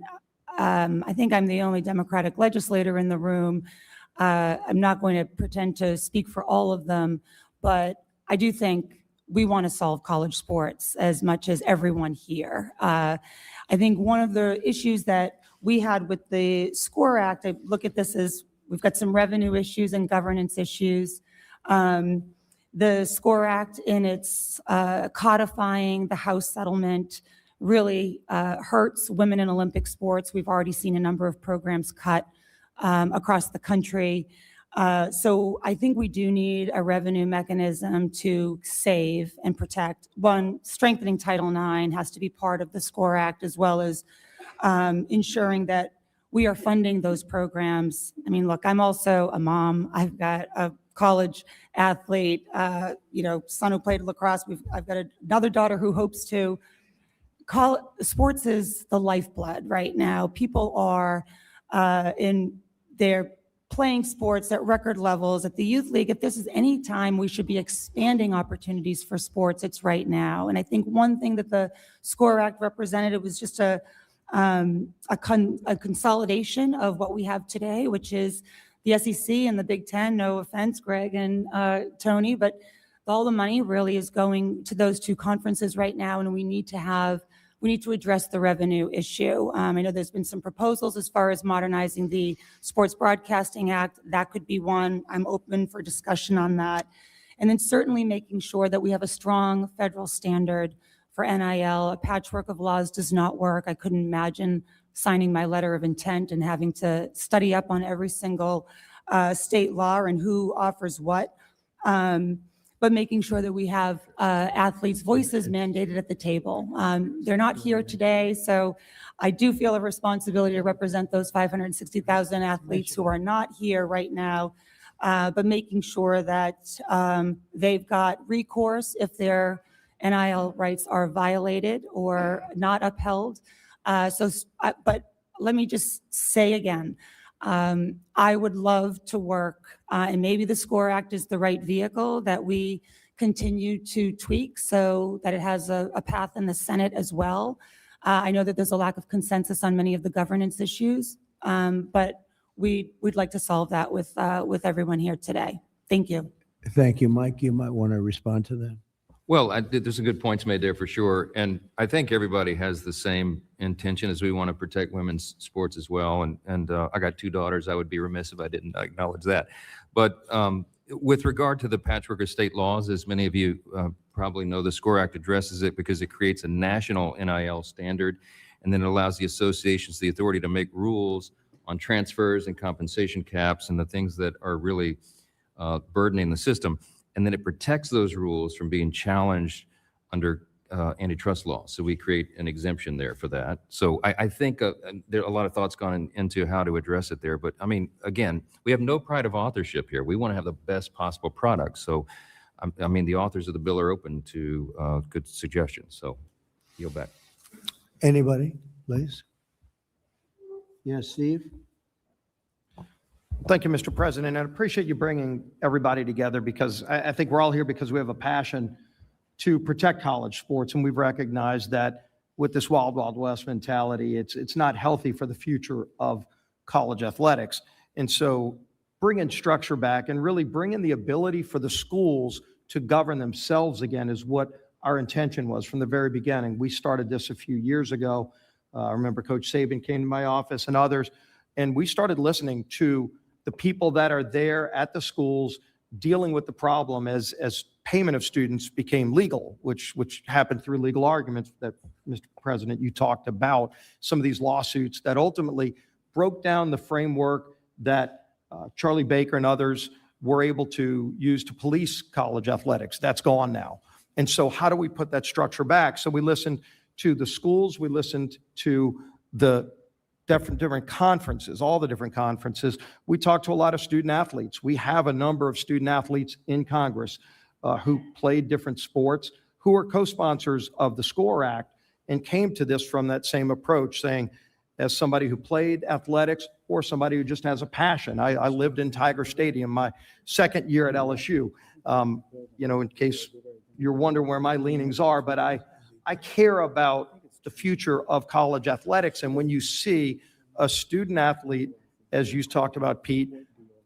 I think I'm the only Democratic legislator in the room. I'm not going to pretend to speak for all of them, but I do think we want to solve college sports as much as everyone here. I think one of the issues that we had with the SCORE Act, I look at this as We've got some revenue issues and governance issues. The SCORE Act in its codifying the House settlement really hurts women in Olympic sports. We've already seen a number of programs cut across the country. So I think we do need a revenue mechanism to save and protect. One, strengthening Title IX has to be part of the SCORE Act, as well as ensuring that we are funding those programs. I mean, look, I'm also a mom. I've got a college athlete, son who played lacrosse. I've got another daughter who hopes to. Sports is the lifeblood right now. People are they're playing sports at record levels at the youth league. If this is any time we should be expanding opportunities for sports, it's right now. And I think one thing that the SCORE Act represented, it was just a consolidation of what we have today, which is the SEC and the Big Ten. No offense, Greg and Tony, but all the money really is going to those two conferences right now, and we need to address the revenue issue. I know there's been some proposals as far as modernizing the Sports Broadcasting Act. That could be one. I'm open for discussion on that. And then certainly making sure that we have a strong federal standard for NIL. A patchwork of laws does not work. I couldn't imagine signing my letter of intent and having to study up on every single state law and who offers what. But making sure that we have athletes' voices mandated at the table. They're not here today, so I do feel a responsibility to represent those 560,000 athletes who are not here right now, but making sure that they've got recourse if their NIL rights are violated or not upheld. But let me just say again, I would love to work, and maybe the SCORE Act is the right vehicle that we continue to tweak so that it has a path in the Senate as well. I know that there's a lack of consensus on many of the governance issues, but we'd like to solve that with everyone here today. Thank you. Thank you, Mike. You might want to respond to that. Well, there's some good points made there for sure. And I think everybody has the same intention as we want to protect women's sports as well. And I got two daughters. I would be remiss if I didn't acknowledge that. But with regard to the patchwork of state laws, as many of you probably know, the SCORE Act addresses it because it creates a national NIL standard, and then it allows the associations the authority to make rules on transfers and compensation caps and the things that are really burdening the system. And then it protects those rules from being challenged under antitrust law. So we create an exemption there for that. So I think there are a lot of thoughts gone into how to address it there. But I mean, again, we have no pride of authorship here. We want to have the best possible product. So, I mean, the authors of the bill are open to good suggestions. So yield back. Anybody, please? Yes, Steve? Thank you, Mr. President. And I appreciate you bringing everybody together, because I think we're all here because we have a passion to protect college sports. And we've recognized that with this wild, wild west mentality, it's not healthy for the future of college athletics. And so bringing structure back and really bringing the ability for the schools to govern themselves again is what our intention was from the very beginning. We started this a few years ago. I remember Coach Saban came to my office and others, and we started listening to the people that are there at the schools dealing with the problem as payment of students became legal, which happened through legal arguments that, Mr. President, you talked about, some of these lawsuits that ultimately broke down the framework that Charlie Baker and others were able to use to police college athletics. That's gone now. And so how do we put that structure back? So we listened to the schools, we listened to the different conferences, all the different conferences. We talked to a lot of student athletes. We have a number of student athletes in Congress who played different sports, who are co-sponsors of the SCORE Act, and came to this from that same approach, saying, as somebody who played athletics or somebody who just has a passion. I lived in Tiger Stadium my second year at LSU, in case you're wondering where my leanings are, but I care about the future of college athletics. And when you see a student athlete, as you talked about, Pete,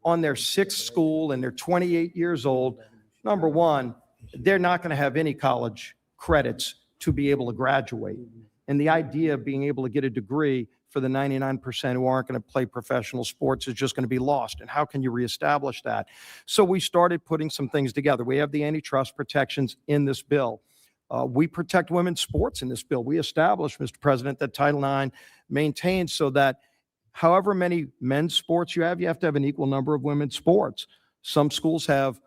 on their sixth school and they're 28 years old, number one, they're not going to have any college credits to be able to graduate. And the idea of being able to get a degree for the 99% who aren't going to play professional sports is just going to be lost. And how can you reestablish that? So we started putting some things together. We have the antitrust protections in this bill. We protect women's sports in this bill. We established, Mr. President, that Title IX maintains so that however many men's sports you have to have an equal number of women's sports. Some schools have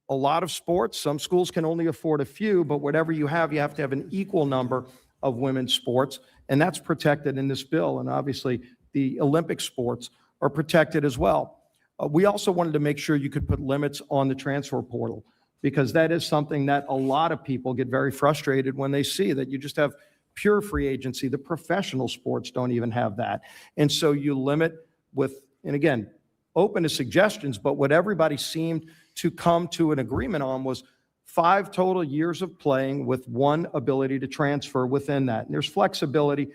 a lot of sports. Some schools can only afford a few, but whatever you have to have an equal number of women's sports, and that's protected in this bill. And obviously, the Olympic sports are protected as well. We also wanted to make sure you could put limits on the transfer portal, because that is something that a lot of people get very frustrated when they see that you just have pure free agency. The professional sports don't even have that. And so you limit with, and again, open to suggestions, but what everybody seemed to come to an agreement on was 5 total years of playing with 1 ability to transfer within that. And there's flexibility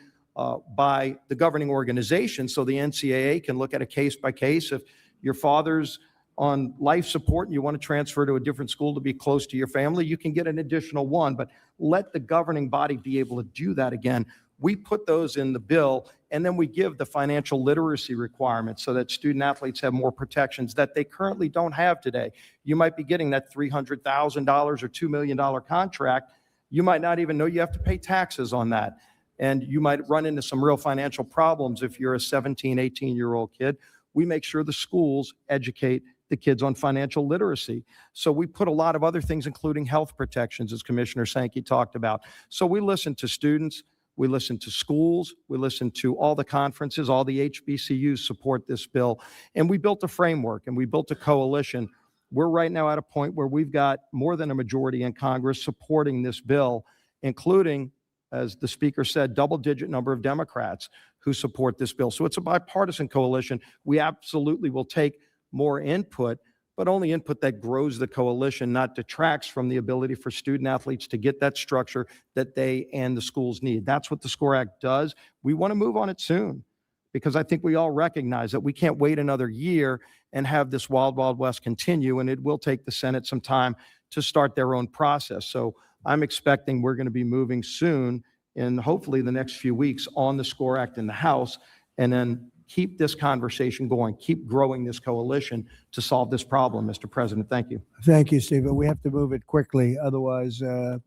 by the governing organization, so the NCAA can look at a case by case. If your father's on life support and you want to transfer to a different school to be close to your family, you can get an additional 1, but let the governing body be able to do that again. We put those in the bill, and then we give the financial literacy requirements so that student athletes have more protections that they currently don't have today. You might be getting that $300,000 or $2 million contract. You might not even know you have to pay taxes on that. And you might run into some real financial problems if you're a 17, 18-year-old kid. We make sure the schools educate the kids on financial literacy. So we put a lot of other things, including health protections, as Commissioner Sankey talked about. So we listen to students. We listen to schools, we listen to all the conferences, all the HBCUs support this bill, and we built a framework and we built a coalition. We're right now at a point where we've got more than a majority in Congress supporting this bill, including, as the Speaker said, double-digit number of Democrats who support this bill. So it's a bipartisan coalition. We absolutely will take more input, but only input that grows the coalition, not detracts from the ability for student athletes to get that structure that they and the schools need. That's what the SCORE Act does. We want to move on it soon, because I think we all recognize that we can't wait another year and have this wild, wild west continue, and it will take the Senate some time to start their own process. So I'm expecting we're going to be moving soon, in hopefully the next few weeks, on the SCORE Act in the House, and then keep this conversation going, keep growing this coalition to solve this problem, Mr. President. Thank you. Thank you, Stephen. We have to move it quickly. Otherwise, you're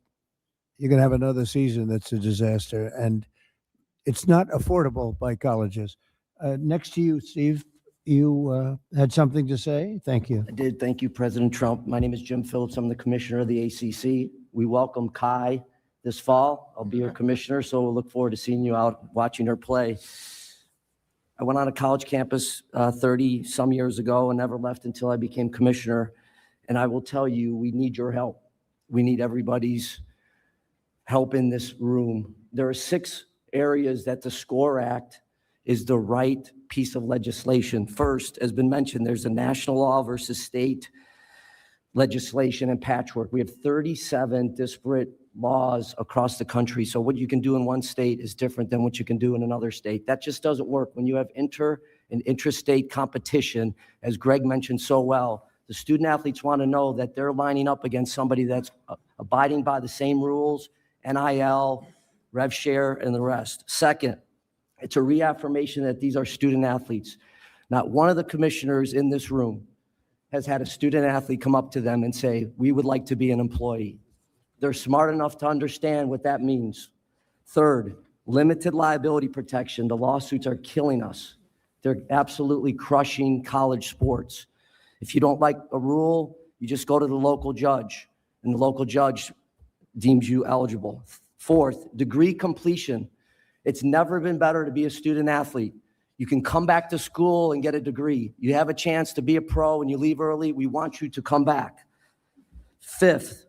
going to have another season that's a disaster, and it's not affordable by colleges. Next to you, Steve, you had something to say? Thank you. I did. Thank you, President Trump. My name is Jim Phillips. I'm the commissioner of the ACC. We welcome Kai this fall. I'll be your commissioner, so we'll look forward to seeing you out watching her play. I went on a college campus 30-some years ago and never left until I became commissioner. And I will tell you, we need your help. We need everybody's help in this room. There are 6 areas that the SCORE Act is the right piece of legislation. First, as been mentioned, there's a national law versus state legislation and patchwork. We have 37 disparate laws across the country. So what you can do in one state is different than what you can do in another state. That just doesn't work. When you have inter and intrastate competition, as Greg mentioned so well, the student athletes want to know that they're lining up against somebody that's abiding by the same rules, NIL, rev share, and the rest. Second, it's a reaffirmation that these are student athletes. Not one of the commissioners in this room has had a student athlete come up to them and say, we would like to be an employee. They're smart enough to understand what that means. Third, limited liability protection. The lawsuits are killing us. They're absolutely crushing college sports. If you don't like a rule, you just go to the local judge, and the local judge deems you eligible. Fourth, degree completion. It's never been better to be a student athlete. You can come back to school and get a degree. You have a chance to be a pro and you leave early. We want you to come back. Fifth,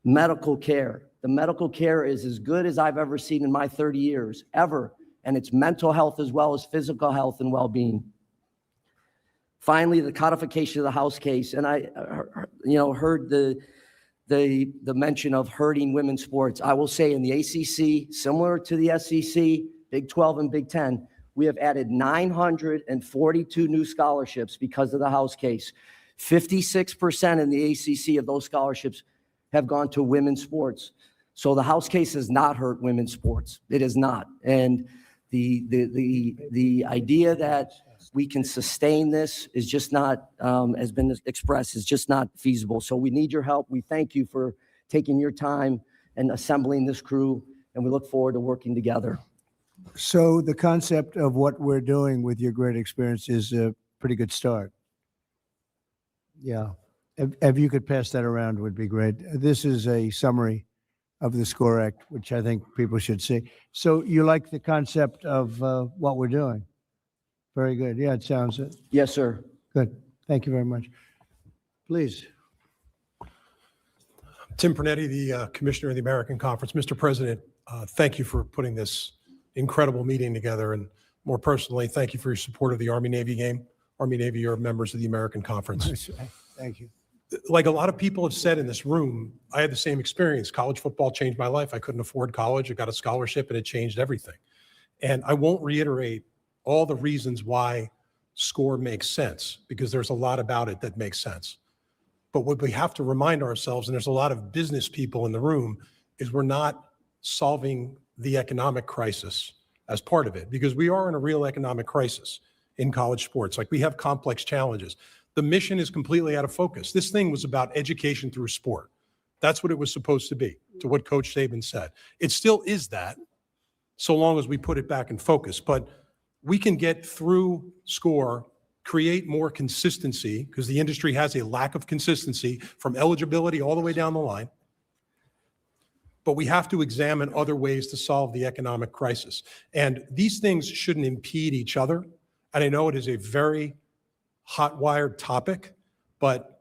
medical care. The medical care is as good as I've ever seen in my 30 years, ever. And it's mental health as well as physical health and well-being. Finally, the codification of the House case. And I heard the mention of hurting women's sports. I will say in the ACC, similar to the SEC, Big 12 and Big 10, we have added 942 new scholarships because of the House case. 56% in the ACC of those scholarships have gone to women's sports. So the House case has not hurt women's sports. It is not. And The idea that we can sustain this is just not, has been expressed, is just not feasible. So we need your help. We thank you for taking your time and assembling this crew, and we look forward to working together. So the concept of what we're doing with your great experience is a pretty good start. Yeah. If you could pass that around would be great. This is a summary of the SCORE Act, which I think people should see. So you like the concept of what we're doing? Very good. Yeah, it sounds it. Yes, sir. Good. Thank you very much. Please. Tim Pernetti, the Commissioner of the American Conference. Mr. President, thank you for putting this incredible meeting together. And more personally, thank you for your support of the Army-Navy game. Army-Navy are members of the American Conference. Thank you. Like a lot of people have said in this room, I had the same experience. College football changed my life. I couldn't afford college. I got a scholarship and it changed everything. And I won't reiterate all the reasons why SCORE makes sense, because there's a lot about it that makes sense. But what we have to remind ourselves, and there's a lot of business people in the room, is we're not solving the economic crisis as part of it, because we are in a real economic crisis in college sports. Like, we have complex challenges. The mission is completely out of focus. This thing was about education through sport. That's what it was supposed to be, to what Coach Saban said. It still is that, so long as we put it back in focus. But we can get through SCORE, create more consistency, because the industry has a lack of consistency from eligibility all the way down the line. But we have to examine other ways to solve the economic crisis. And these things shouldn't impede each other. And I know it is a very hot-wired topic, but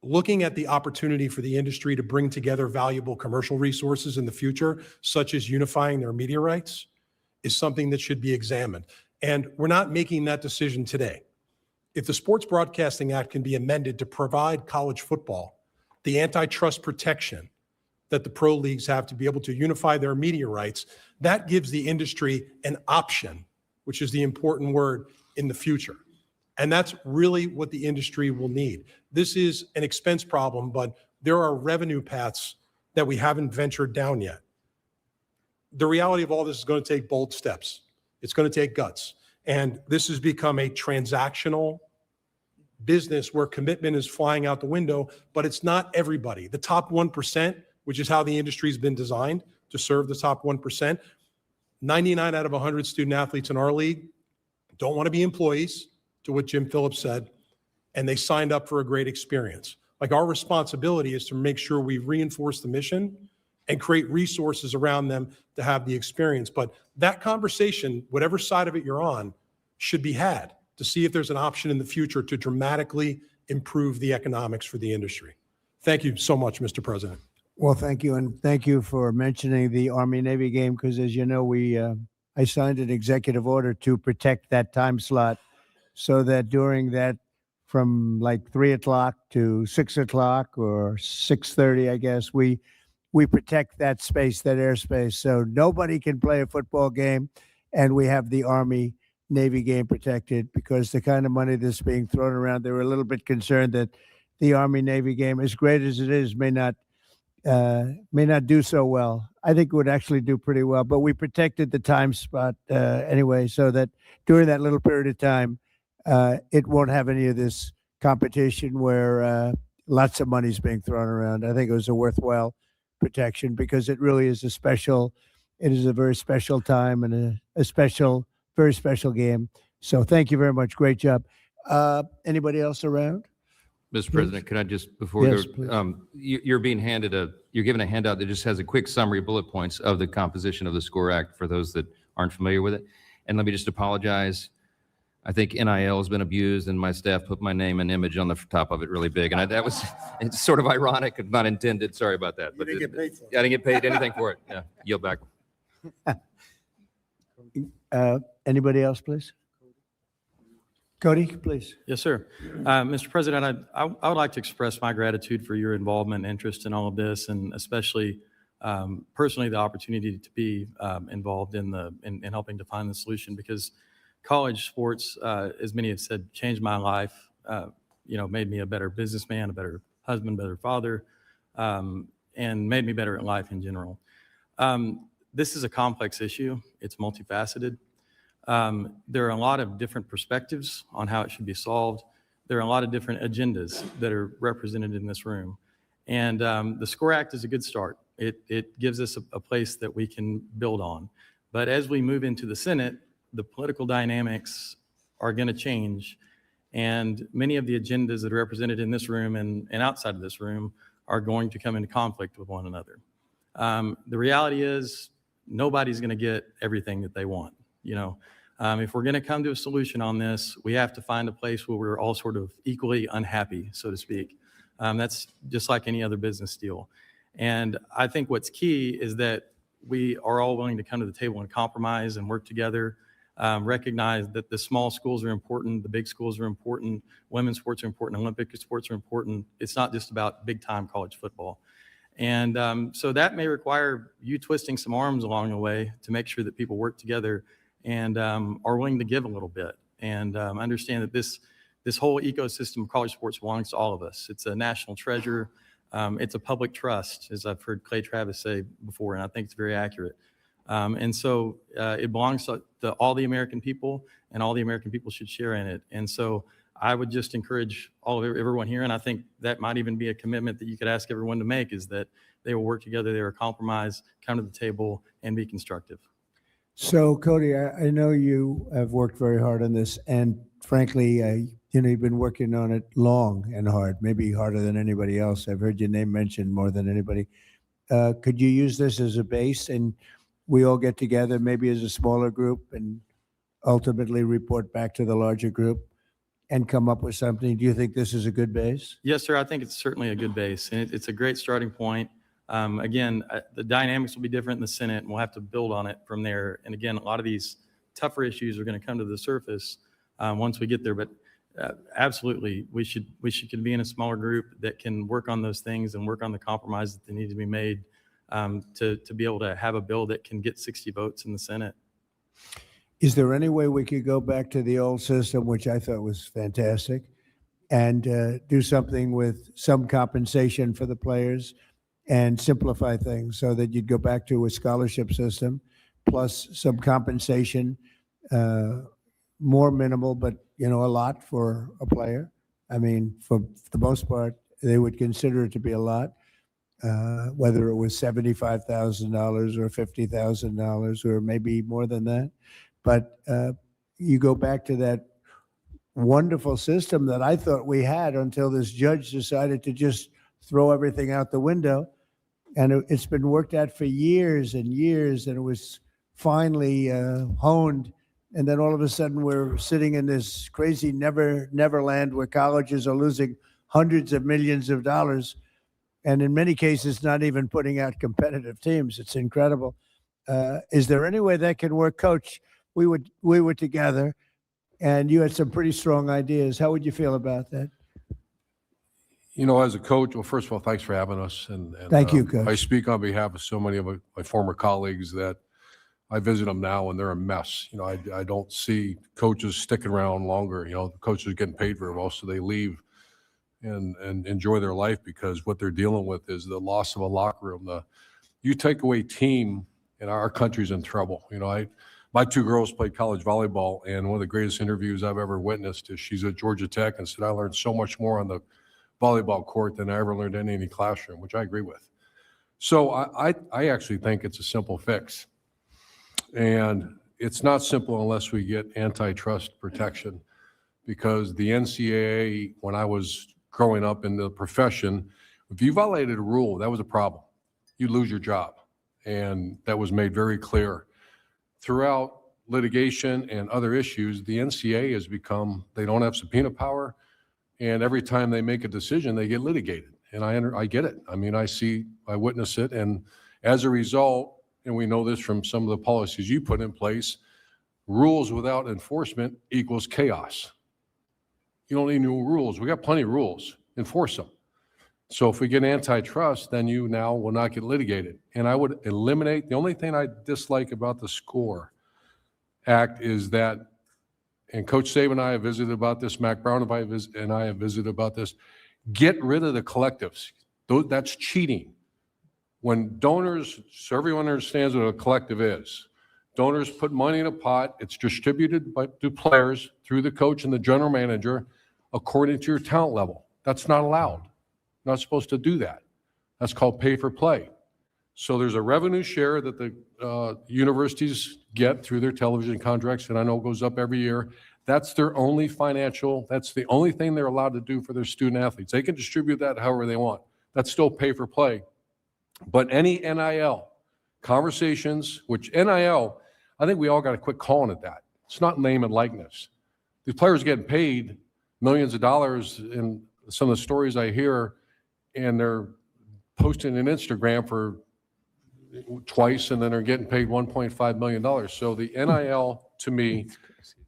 looking at the opportunity for the industry to bring together valuable commercial resources in the future, such as unifying their media rights, is something that should be examined. And we're not making that decision today. If the Sports Broadcasting Act can be amended to provide college football the antitrust protection that the pro leagues have to be able to unify their media rights, that gives the industry an option, which is the important word, in the future. And that's really what the industry will need. This is an expense problem, but there are revenue paths that we haven't ventured down yet. The reality of all this is going to take bold steps. It's going to take guts. And this has become a transactional business where commitment is flying out the window, but it's not everybody. The top 1%, which is how the industry has been designed to serve the top 1%, 99 out of 100 student athletes in our league don't want to be employees, to what Jim Phillips said, and they signed up for a great experience. Like, our responsibility is to make sure we reinforce the mission and create resources around them to have the experience. But that conversation, whatever side of it you're on, should be had to see if there's an option in the future to dramatically improve the economics for the industry. Thank you so much, Mr. President. Well, thank you. And thank you for mentioning the Army-Navy game, because as you know, I signed an executive order to protect that time slot, so that during that, from like 3 o'clock to 6 o'clock or 6:30, I guess, we protect that space, that airspace, so nobody can play a football game, and we have the Army-Navy game protected, because the kind of money that's being thrown around, they were a little bit concerned that the Army-Navy game, as great as it is, may not do so well. I think it would actually do pretty well, but we protected the time spot anyway, so that during that little period of time, it won't have any of this competition where lots of money is being thrown around. I think it was a worthwhile protection, because it really is it is a very special time and a very special game. So thank you very much. Great job. Anybody else around? Mr. President, can I just, before Yes, we go, you're given a handout that just has a quick summary, bullet points of the composition of the SCORE Act for those that aren't familiar with it. And let me just apologize. I think NIL has been abused, and my staff put my name and image on the top of it really big. And it's sort of ironic, if not intended. Sorry about that. But You didn't get paid for it. I didn't get paid anything for it. Yeah, yield back. Anybody else, please? Cody, please. Yes, sir. Mr. President, I would like to express my gratitude for your involvement and interest in all of this, and especially personally the opportunity to be involved in helping to find the solution, because college sports, as many have said, changed my life, made me a better businessman, a better husband, better father, and made me better at life in general. This is a complex issue. It's multifaceted. There are a lot of different perspectives on how it should be solved. There are a lot of different agendas that are represented in this room. And the SCORE Act is a good start. It gives us a place that we can build on. But as we move into the Senate, the political dynamics are going to change. And many of the agendas that are represented in this room and outside of this room are going to come into conflict with one another. The reality is nobody's going to get everything that they want. If we're going to come to a solution on this, we have to find a place where we're all sort of equally unhappy, so to speak. That's just like any other business deal. And I think what's key is that we are all willing to come to the table and compromise and work together, recognize that the small schools are important, the big schools are important, women's sports are important, Olympic sports are important. It's not just about big-time college football. And so that may require you twisting some arms along the way to make sure that people work together and are willing to give a little bit and understand that this whole ecosystem of college sports belongs to all of us. It's a national treasure. It's a public trust, as I've heard Clay Travis say before, and I think it's very accurate. And so it belongs to all the American people, and all the American people should share in it. And so I would just encourage everyone here, and I think that might even be a commitment that you could ask everyone to make, is that they will work together, they will compromise, come to the table, and be constructive. So, Cody, I know you have worked very hard on this, and frankly, you've been working on it long and hard, maybe harder than anybody else. I've heard your name mentioned more than anybody. Could you use this as a base, and we all get together, maybe as a smaller group, and ultimately report back to the larger group and come up with something? Do you think this is a good base? Yes, sir. I think it's certainly a good base, and it's a great starting point. Again, the dynamics will be different in the Senate, and we'll have to build on it from there. And again, a lot of these tougher issues are going to come to the surface once we get there. But absolutely, we should convene a smaller group that can work on those things and work on the compromises that need to be made to be able to have a bill that can get 60 votes in the Senate. Is there any way we could go back to the old system, which I thought was fantastic, and do something with some compensation for the players and simplify things so that you'd go back to a scholarship system plus some compensation, more minimal, but a lot for a player? I mean, for the most part, they would consider it to be a lot, whether it was $75,000 or $50,000 or maybe more than that. But you go back to that wonderful system that I thought we had until this judge decided to just throw everything out the window. And it's been worked at for years and years, and it was finally honed. And then all of a sudden we're sitting in this crazy neverland where colleges are losing hundreds of millions of dollars, and in many cases not even putting out competitive teams. It's incredible. Is there any way that can work? Coach, we were together, and you had some pretty strong ideas. How would you feel about that? As a coach, well, first of all, thanks for having us. And Thank you, Coach. I speak on behalf of so many of my former colleagues that I visit them now and they're a mess. I don't see coaches sticking around longer. The coaches are getting paid very well, so they leave and enjoy their life, because what they're dealing with is the loss of a locker room. You take away team, and our country's in trouble. My two girls played college volleyball, and one of the greatest interviews I've ever witnessed is she's at Georgia Tech and said, I learned so much more on the volleyball court than I ever learned in any classroom, which I agree with. So I actually think it's a simple fix. And it's not simple unless we get antitrust protection, because the NCAA, when I was growing up in the profession, if you violated a rule, that was a problem. You'd lose your job. And that was made very clear. Throughout litigation and other issues, the NCAA has become, they don't have subpoena power. And every time they make a decision, they get litigated. And I get it. I mean, I witness it. And as a result, and we know this from some of the policies you put in place, rules without enforcement equals chaos. You don't need new rules. We got plenty of rules. Enforce them. So if we get antitrust, then you now will not get litigated. And I would eliminate, the only thing I dislike about the SCORE Act is that, and Coach Saban and I have visited about this, Mac Brown and I have visited about this, get rid of the collectives. That's cheating. When donors, so everyone understands what a collective is. Donors put money in a pot, it's distributed to players through the coach and the general manager according to your talent level. That's not allowed. Not supposed to do that. That's called pay for play. So there's a revenue share that the universities get through their television contracts, and I know it goes up every year. That's their only financial, that's the only thing they're allowed to do for their student athletes. They can distribute that however they want. That's still pay for play. But any NIL conversations, which NIL, I think we all got to quit calling it that. It's not name and likeness. These players getting paid millions of dollars in some of the stories I hear, and they're posting an Instagram for twice, and then they're getting paid $1.5 million. So the NIL, to me,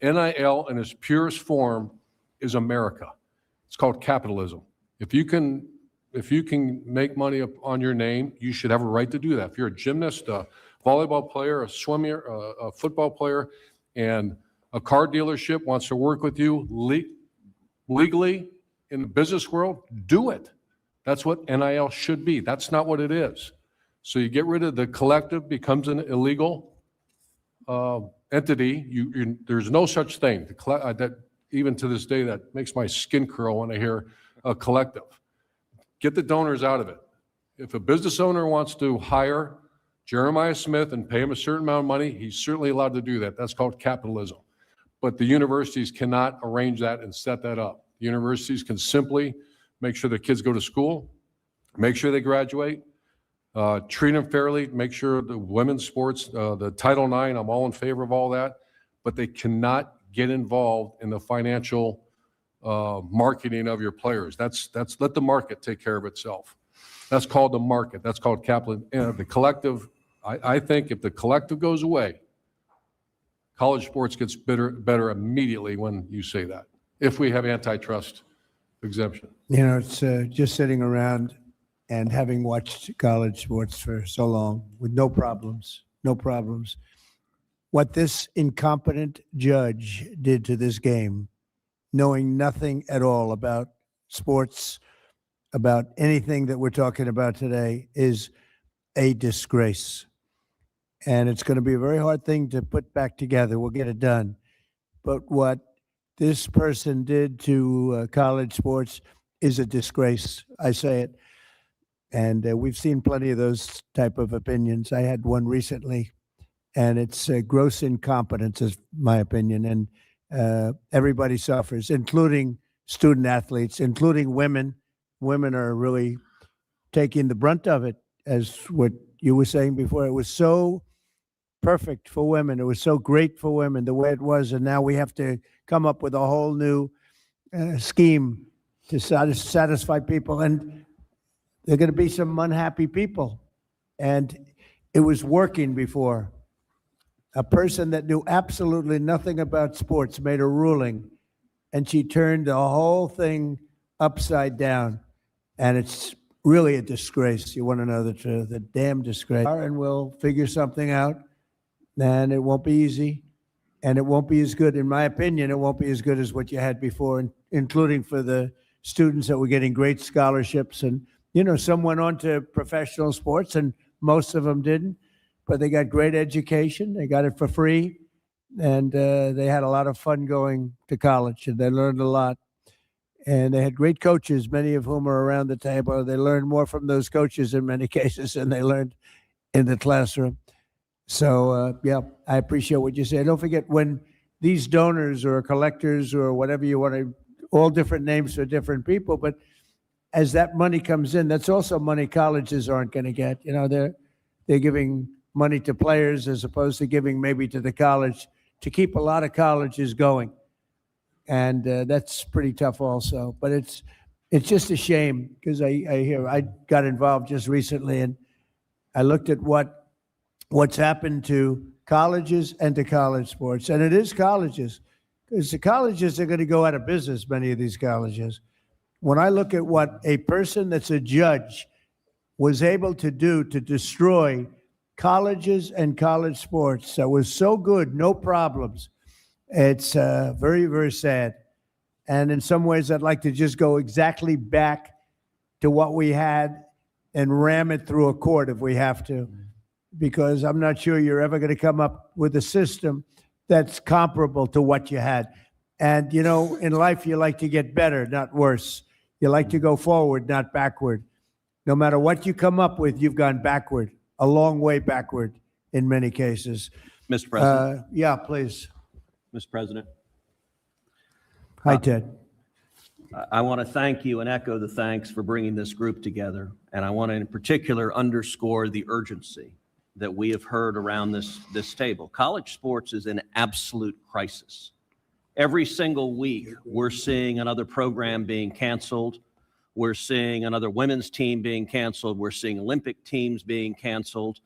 NIL in its purest form is America. It's called capitalism. If you can make money on your name, you should have a right to do that. If you're a gymnast, a volleyball player, a swimmer, a football player, and a car dealership wants to work with you legally in the business world, do it. That's what NIL should be. That's not what it is. So you get rid of the collective, becomes an illegal entity. There's no such thing. That even to this day, that makes my skin curl when I hear a collective. Get the donors out of it. If a business owner wants to hire Jeremiah Smith and pay him a certain amount of money, he's certainly allowed to do that. That's called capitalism. But the universities cannot arrange that and set that up. Universities can simply make sure the kids go to school, make sure they graduate, treat them fairly, make sure the women's sports, the Title IX, I'm all in favor of all that, but they cannot get involved in the financial marketing of your players. That's let the market take care of itself. That's called the market. That's called capital. The collective, I think if the collective goes away, college sports gets better immediately when you say that, if we have antitrust exemption. You know, it's just sitting around and having watched college sports for so long with no problems. What this incompetent judge did to this game, knowing nothing at all about sports, about anything that we're talking about today, is a disgrace. And it's going to be a very hard thing to put back together. We'll get it done. But what this person did to college sports is a disgrace. I say it. And we've seen plenty of those type of opinions. I had one recently, and it's gross incompetence, is my opinion. And everybody suffers, including student athletes, including women. Women are really taking the brunt of it, as what you were saying before. It was so perfect for women. It was so great for women the way it was. And now we have to come up with a whole new scheme to satisfy people. And there are going to be some unhappy people. And it was working before. A person that knew absolutely nothing about sports made a ruling, and she turned the whole thing upside down. And it's really a disgrace. You want to know the truth, a damn disgrace. And we'll figure something out. And it won't be easy. And it won't be as good, in my opinion, it won't be as good as what you had before, including for the students that were getting great scholarships. And, you know, some went on to professional sports and most of them didn't, but they got great education. They got it for free. And they had a lot of fun going to college, and they learned a lot. And they had great coaches, many of whom are around the table. They learned more from those coaches in many cases than they learned in the classroom. So, yeah, I appreciate what you say. Don't forget, when these donors or collectors or whatever you want to, all different names for different people, but as that money comes in, that's also money colleges aren't going to get. You know, they're giving money to players as opposed to giving maybe to the college to keep a lot of colleges going. And that's pretty tough also. But it's just a shame, because I got involved just recently, and I looked at what's happened to colleges and to college sports. And it is colleges, because the colleges are going to go out of business, many of these colleges. When I look at what a person that's a judge was able to do to destroy colleges and college sports that was so good, no problems, it's very, very sad. And in some ways, I'd like to just go exactly back to what we had and ram it through a court if we have to, because I'm not sure you're ever going to come up with a system that's comparable to what you had. And, you know, in life, you like to get better, not worse. You like to go forward, not backward. No matter what you come up with, you've gone backward, a long way backward in many cases. Mr. President, Yeah, please. Mr. President, Hi, Ted. I want to thank you and echo the thanks for bringing this group together. And I want to in particular underscore the urgency that we have heard around this table. College sports is in absolute crisis. Every single week, we're seeing another program being canceled. We're seeing another women's team being canceled. We're seeing Olympic teams being canceled.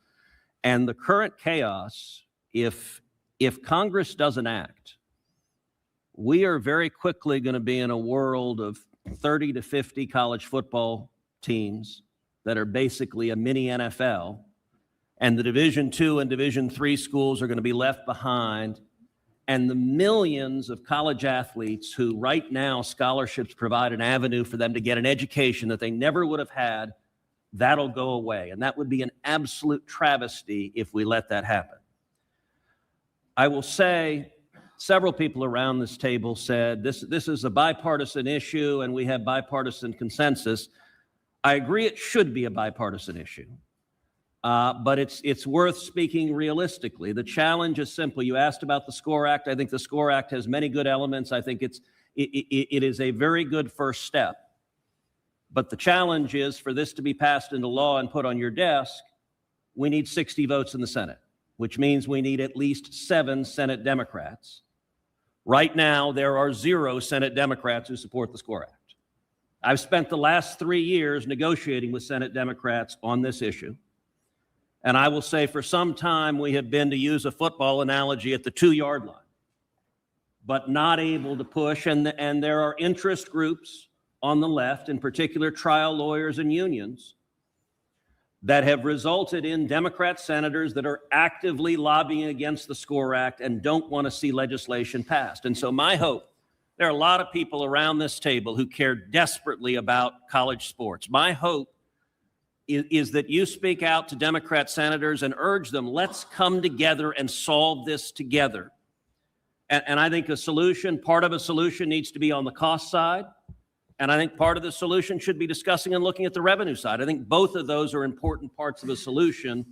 And the current chaos, if Congress doesn't act, we are very quickly going to be in a world of 30 to 50 college football teams that are basically a mini NFL, and the Division II and Division III schools are going to be left behind, and the millions of college athletes who right now scholarships provide an avenue for them to get an education that they never would have had, that'll go away. And that would be an absolute travesty if we let that happen. I will say, several people around this table said this is a bipartisan issue and we have bipartisan consensus. I agree it should be a bipartisan issue, but it's worth speaking realistically. The challenge is simple. You asked about the SCORE Act. I think the SCORE Act has many good elements. I think it is a very good first step. But the challenge is for this to be passed into law and put on your desk, we need 60 votes in the Senate, which means we need at least 7 Senate Democrats. Right now, there are 0 Senate Democrats who support the SCORE Act. I've spent the last 3 years negotiating with Senate Democrats on this issue. And I will say for some time we have been, to use a football analogy, at the 2-yard line, but not able to push. And there are interest groups on the left, in particular trial lawyers and unions, that have resulted in Democrat senators that are actively lobbying against the SCORE Act and don't want to see legislation passed. And so my hope, there are a lot of people around this table who care desperately about college sports. My hope is that you speak out to Democrat senators and urge them, let's come together and solve this together. And I think part of a solution needs to be on the cost side. And I think part of the solution should be discussing and looking at the revenue side. I think both of those are important parts of a solution.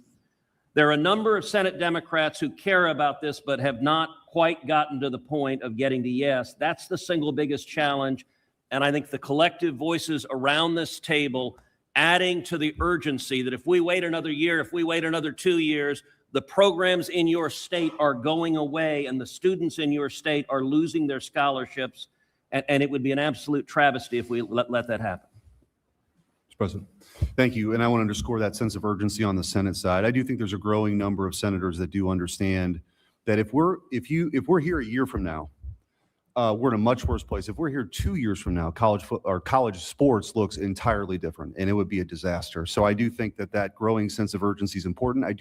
There are a number of Senate Democrats who care about this, but have not quite gotten to the point of getting to yes. That's the single biggest challenge. And I think the collective voices around this table adding to the urgency that if we wait another year, if we wait another 2 years, the programs in your state are going away and the students in your state are losing their scholarships. And it would be an absolute travesty if we let that happen. Mr. President, thank you. And I want to underscore that sense of urgency on the Senate side. I do think there's a growing number of senators that do understand that if we're here a year from now, we're in a much worse place. If we're here 2 years from now, college sports looks entirely different, and it would be a disaster. So I do think that growing sense of urgency is important. I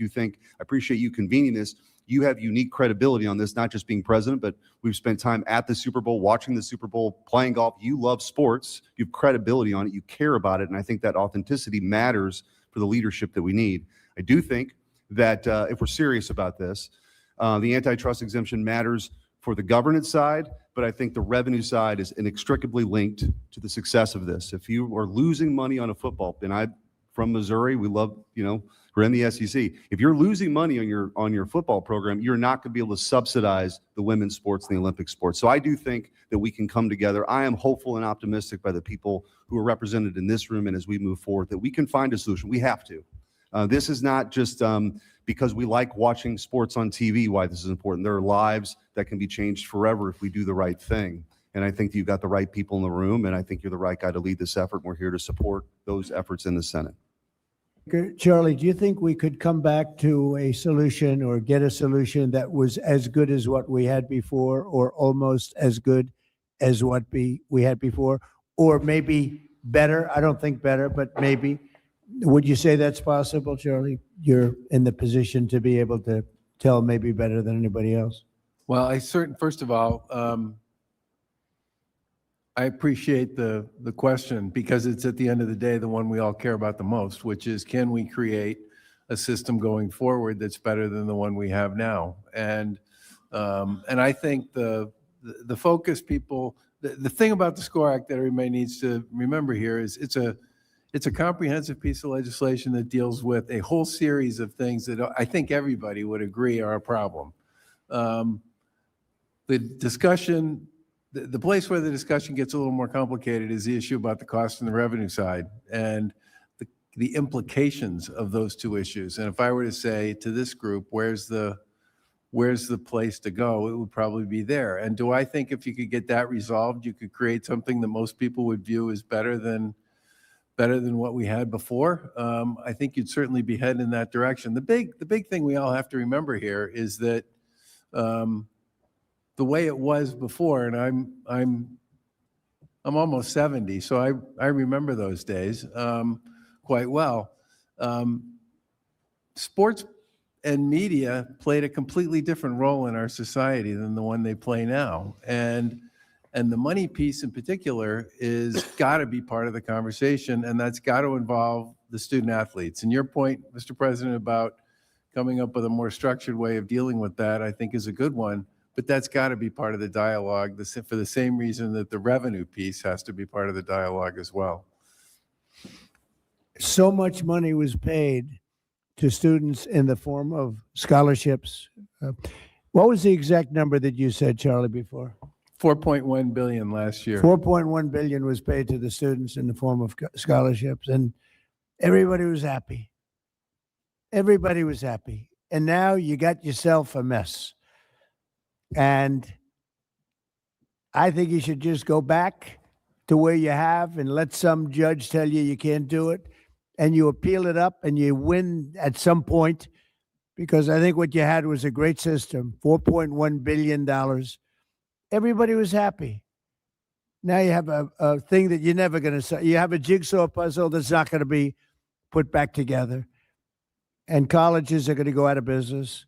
appreciate you convening this. You have unique credibility on this, not just being president, but we've spent time at the Super Bowl, watching the Super Bowl, playing golf. You love sports. You have credibility on it. You care about it. And I think that authenticity matters for the leadership that we need. I do think that if we're serious about this, the antitrust exemption matters for the governance side, but I think the revenue side is inextricably linked to the success of this. If you are losing money on a football, and I'm from Missouri, we love, we're in the SEC. If you're losing money on your football program, you're not going to be able to subsidize the women's sports and the Olympic sports. So I do think that we can come together. I am hopeful and optimistic by the people who are represented in this room, and as we move forward, that we can find a solution. We have to. This is not just because we like watching sports on TV why this is important. There are lives that can be changed forever if we do the right thing. And I think that you've got the right people in the room, and I think you're the right guy to lead this effort. We're here to support those efforts in the Senate. Charlie, do you think we could come back to a solution or get a solution that was as good as what we had before, or almost as good as what we had before, or maybe better? I don't think better, but maybe. Would you say that's possible, Charlie? You're in the position to be able to tell maybe better than anybody else. Well, first of all, I appreciate the question because it's at the end of the day, the one we all care about the most, which is can we create a system going forward that's better than the one we have now? And I think the focus people, the thing about the SCORE Act that everybody needs to remember here is it's a comprehensive piece of legislation that deals with a whole series of things that I think everybody would agree are a problem. The discussion, the place where the discussion gets a little more complicated is the issue about the cost and the revenue side and the implications of those two issues. And if I were to say to this group, where's the place to go, it would probably be there. And do I think if you could get that resolved, you could create something that most people would view as better than what we had before? I think you'd certainly be heading in that direction. The big thing we all have to remember here is that the way it was before, and I'm almost 70, so I remember those days quite well. Sports and media played a completely different role in our society than the one they play now. And the money piece in particular is got to be part of the conversation, and that's got to involve the student athletes. And your point, Mr. President, about coming up with a more structured way of dealing with that, I think is a good one, but that's got to be part of the dialogue for the same reason that the revenue piece has to be part of the dialogue as well. So much money was paid to students in the form of scholarships. What was the exact number that you said, Charlie, before? 4.1 billion last year. 4.1 billion was paid to the students in the form of scholarships, and everybody was happy. Everybody was happy. And now you got yourself a mess. And I think you should just go back to where you have and let some judge tell you can't do it, and you appeal it up and you win at some point, because I think what you had was a great system, $4.1 billion. Everybody was happy. Now you have a thing that you're never going to, you have a jigsaw puzzle that's not going to be put back together. And colleges are going to go out of business.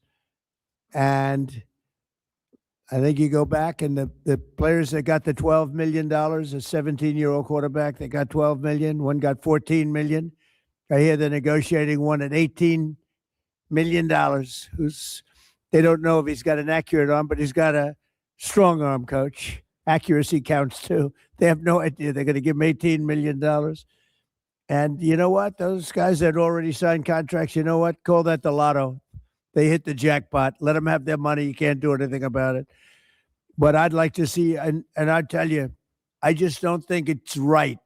And I think you go back and the players that got the $12 million, a 17-year-old quarterback that got $12 million, one got $14 million. I hear they're negotiating one at $18 million, they don't know if he's got an accurate arm, but he's got a strong arm, coach. Accuracy counts too. They have no idea. They're going to give him $18 million. And you know what? Those guys that already signed contracts, you know what? Call that the lotto. They hit the jackpot. Let them have their money. You can't do anything about it. But I'd like to see, and I tell you, I just don't think it's right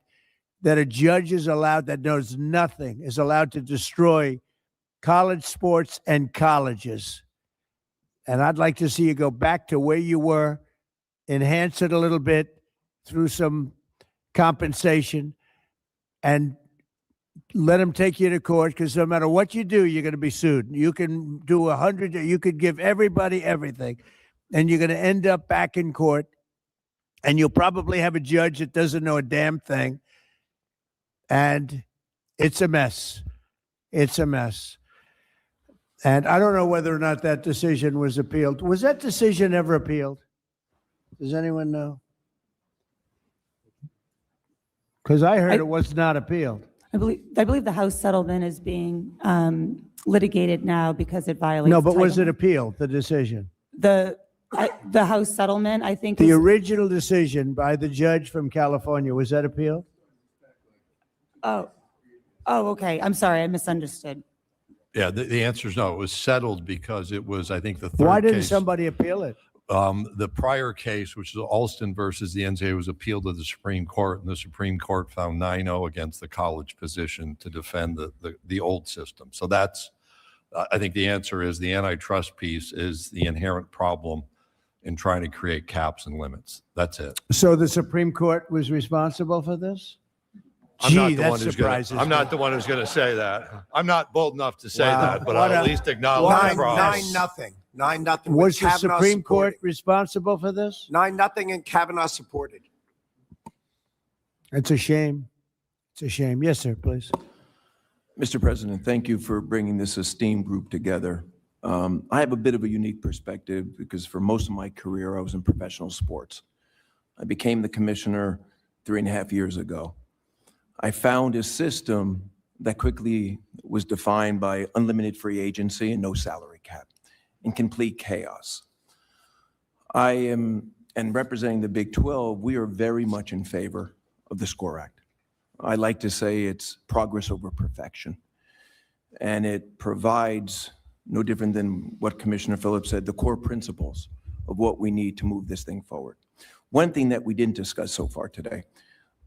that a judge is allowed, that knows nothing, is allowed to destroy college sports and colleges. And I'd like to see you go back to where you were, enhance it a little bit through some compensation, and let them take you to court, because no matter what you do, you're going to be sued. You can do 100, you could give everybody everything, and you're going to end up back in court, and you'll probably have a judge that doesn't know a damn thing. And it's a mess. It's a mess. And I don't know whether or not that decision was appealed. Was that decision ever appealed? Does anyone know? Because I heard it was not appealed. I believe the House settlement is being litigated now because it violates. No, but was Title- it appealed, the decision? The House settlement, I think. The was- original decision by the judge from California, was that appealed? Oh, okay. I'm sorry. I misunderstood. Yeah, the answer is no. It was settled because it was, I think, the third case. Why didn't somebody appeal it? The prior case, which is Alston versus the NCAA, was appealed to the Supreme Court, and the Supreme Court found 9-0 against the college position to defend the old system. So that's, I think the answer is the antitrust piece is the inherent problem in trying to create caps and limits. That's it. So the Supreme Court was responsible for this? I'm not Gee, the that one who's surprises gonna, I'm me. not the one who's going to say that. I'm not bold enough to say Wow. that, but What I'll at a- least acknowledge the problem. 9-0. 9-0. Was the Supreme Court responsible for this? 9-0 and Kavanaugh supported. It's a shame. It's a shame. Yes, sir, please. Mr. President, thank you for bringing this esteemed group together. I have a bit of a unique perspective because for most of my career, I was in professional sports. I became the commissioner 3.5 years ago. I found a system that quickly was defined by unlimited free agency and no salary cap, in complete chaos. I am, and representing the Big 12, we are very much in favor of the SCORE Act. I like to say it's progress over perfection. And it provides, no different than what Commissioner Phillips said, the core principles of what we need to move this thing forward. One thing that we didn't discuss so far today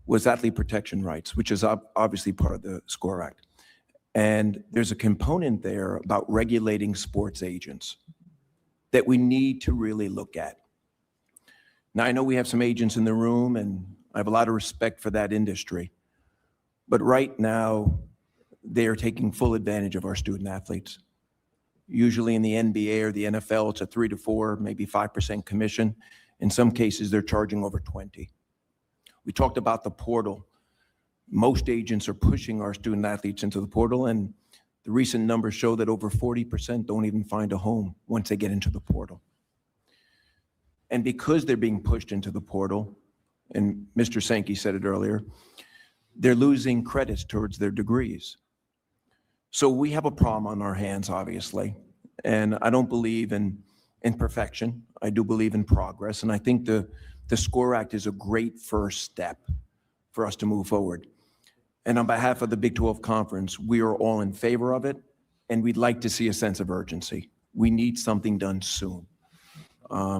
was athlete protection rights, which is obviously part of the SCORE Act. And there's a component there about regulating sports agents that we need to really look at. Now, I know we have some agents in the room, and I have a lot of respect for that industry. But right now, they are taking full advantage of our student athletes. Usually in the NBA or the NFL, it's a 3 to 4, maybe 5% commission. In some cases, they're charging over 20. We talked about the portal. Most agents are pushing our student athletes into the portal, and the recent numbers show that over 40% don't even find a home once they get into the portal. And because they're being pushed into the portal, and Mr. Sankey said it earlier, they're losing credits towards their degrees. So we have a problem on our hands, obviously, and I don't believe in perfection. I do believe in progress, and I think the SCORE Act is a great first step for us to move forward. And on behalf of the Big 12 Conference, we are all in favor of it, and we'd like to see a sense of urgency. We need something done soon,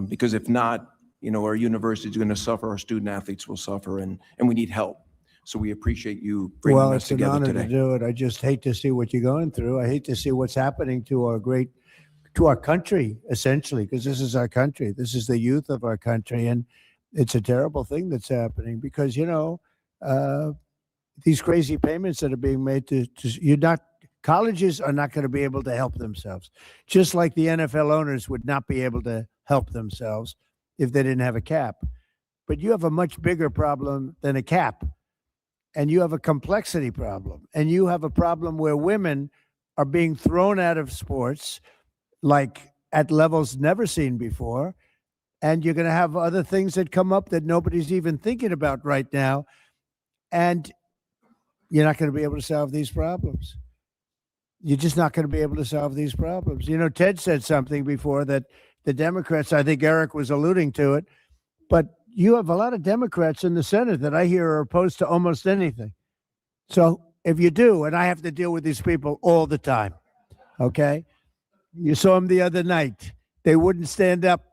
because if not, our university is going to suffer, our student athletes will suffer, and we need help. So we appreciate you bringing Well, us it's an together honor today. to do it. I just hate to see what you're going through. I hate to see what's happening to our country, essentially, because this is our country. This is the youth of our country, and it's a terrible thing that's happening because, these crazy payments that are being made colleges are not going to be able to help themselves. Just like the NFL owners would not be able to help themselves if they didn't have a cap. But you have a much bigger problem than a cap. And you have a complexity problem. And you have a problem where women are being thrown out of sports, like at levels never seen before. And you're going to have other things that come up that nobody's even thinking about right now. And you're not going to be able to solve these problems. You're just not going to be able to solve these problems. Ted said something before that the Democrats, I think Eric was alluding to it, but you have a lot of Democrats in the Senate that I hear are opposed to almost anything. So if you do, and I have to deal with these people all the time, okay? You saw them the other night. They wouldn't stand up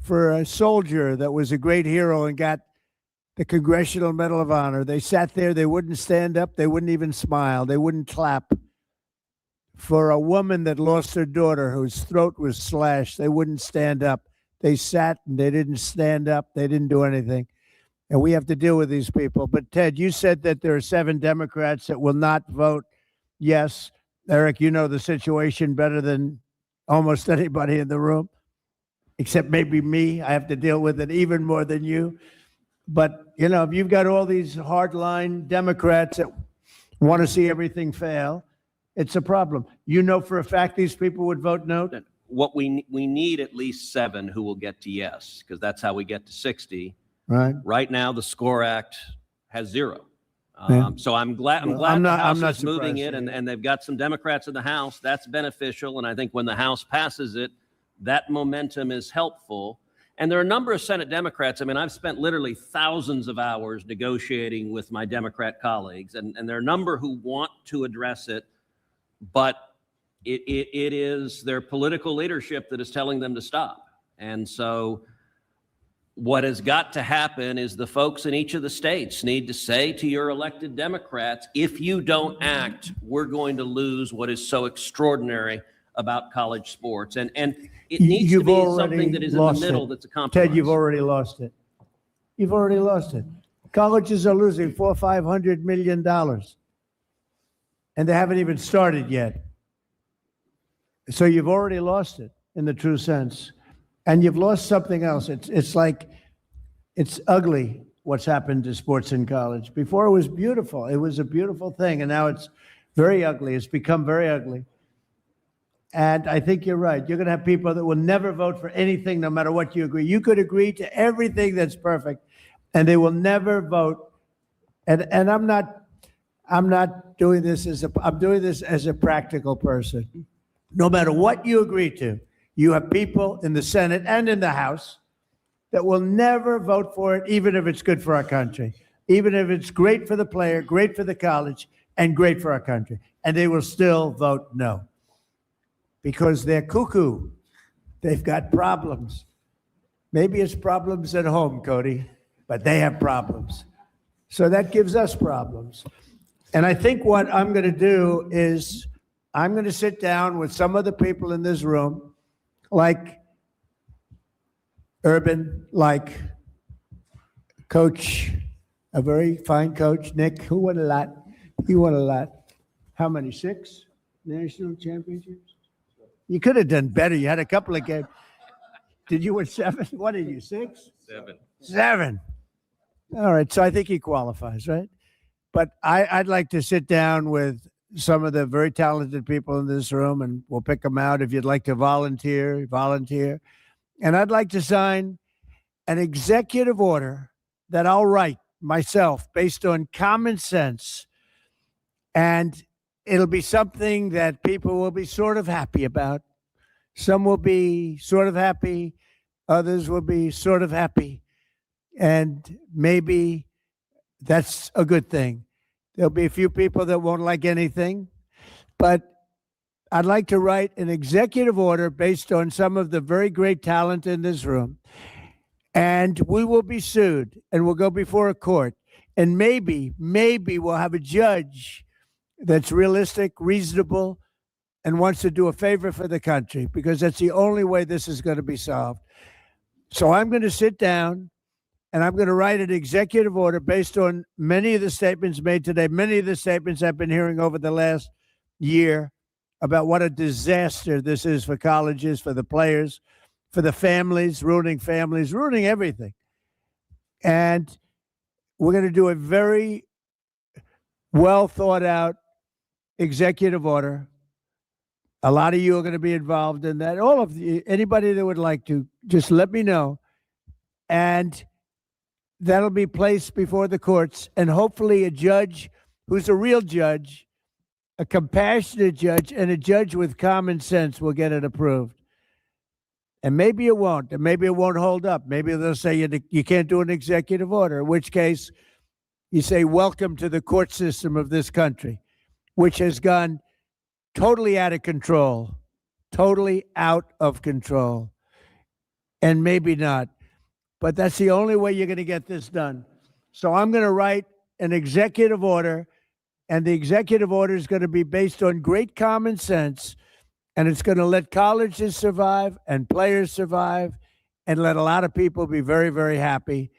for a soldier that was a great hero and got the Congressional Medal of Honor. They sat there. They wouldn't stand up. They wouldn't even smile. They wouldn't clap. For a woman that lost her daughter whose throat was slashed, they wouldn't stand up. They sat and they didn't stand up. They didn't do anything. And we have to deal with these people. But Ted, you said that there are 7 Democrats that will not vote yes. Eric, you know the situation better than almost anybody in the room, except maybe me. I have to deal with it even more than you. But, if you've got all these hardline Democrats that want to see everything fail, it's a problem. You know for a fact these people would vote no? What we need at least 7 who will get to yes, because that's how we get to 60. Right. Right now, the SCORE Act has 0. Yeah. So I'm glad Well, the I'm House not is moving surprised it, to and they've got some Democrats in the House. That's beneficial, and I think when the House passes it, that momentum is helpful. And there are a number of Senate Democrats. I mean, I've spent literally thousands of hours negotiating with my Democrat colleagues, and there are a number who want to address it, but it is their political leadership that is telling them to stop. And so what has got to happen is the folks in each of the states need to say to your elected Democrats, if you don't act, we're going to lose what is so extraordinary about college sports. And it needs to be something that is in the middle that's a compromise. Ted, you've already lost it. You've already lost it. Colleges are losing $400-500 million. And they haven't even started yet. So you've already lost it in the true sense. And you've lost something else. It's like, it's ugly what's happened to sports in college. Before it was beautiful. It was a beautiful thing. And now it's very ugly. It's become very ugly. And I think you're right. You're going to have people that will never vote for anything, no matter what you agree. You could agree to everything that's perfect, and they will never vote. And I'm not doing this I'm doing this as a practical person. No matter what you agree to, you have people in the Senate and in the House that will never vote for it, even if it's good for our country, even if it's great for the player, great for the college, and great for our country. And they will still vote no because they're cuckoo. They've got problems. Maybe it's problems at home, Cody, but they have problems. So that gives us problems. And I think what I'm going to do is I'm going to sit down with some of the people in this room, like Urban, like Coach, a very fine coach, Nick, who won a lot. He won a lot. How many? 6 national championships? You could have done better. You had a couple of games. Did you win 7? What did you, 6? 7. 7. All right, so I think he qualifies, right? But I'd like to sit down with some of the very talented people in this room, and we'll pick them out. If you'd like to volunteer. And I'd like to sign an executive order that I'll write myself based on common sense. And it'll be something that people will be sort of happy about. Some will be sort of happy. Others will be sort of happy. And maybe that's a good thing. There'll be a few people that won't like anything, but I'd like to write an executive order based on some of the very great talent in this room. And we will be sued and we'll go before a court. And maybe we'll have a judge that's realistic, reasonable, and wants to do a favor for the country, because that's the only way this is going to be solved. So I'm going to sit down and I'm going to write an executive order based on many of the statements made today, many of the statements I've been hearing over the last year about what a disaster this is for colleges, for the players, for the families, ruining everything. And we're going to do a very well thought out executive order. A lot of you are going to be involved in that. All of you, anybody that would like to, just let me know. And that'll be placed before the courts, and hopefully a judge who's a real judge, a compassionate judge, and a judge with common sense will get it approved. And maybe it won't, and maybe it won't hold up. Maybe they'll say you can't do an executive order, in which case you say, welcome to the court system of this country, which has gone totally out of control, and maybe not. But that's the only way you're going to get this done. So I'm going to write an executive order, and the executive order is going to be based on great common sense, and it's going to let colleges survive and players survive and let a lot of people be very, very happy.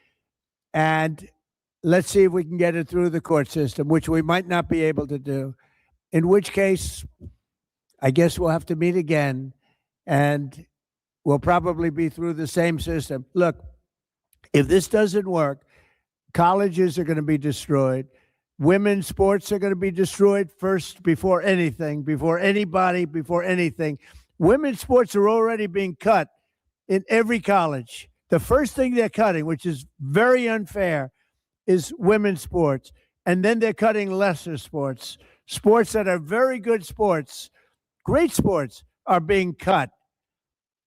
And let's see if we can get it through the court system, which we might not be able to do, in which case I guess we'll have to meet again, and we'll probably be through the same system. Look, if this doesn't work, colleges are going to be destroyed. Women's sports are going to be destroyed first, before anything, before anybody, before anything. Women's sports are already being cut in every college. The first thing they're cutting, which is very unfair, is women's sports. And then they're cutting lesser sports. Sports that are very good sports, great sports, are being cut.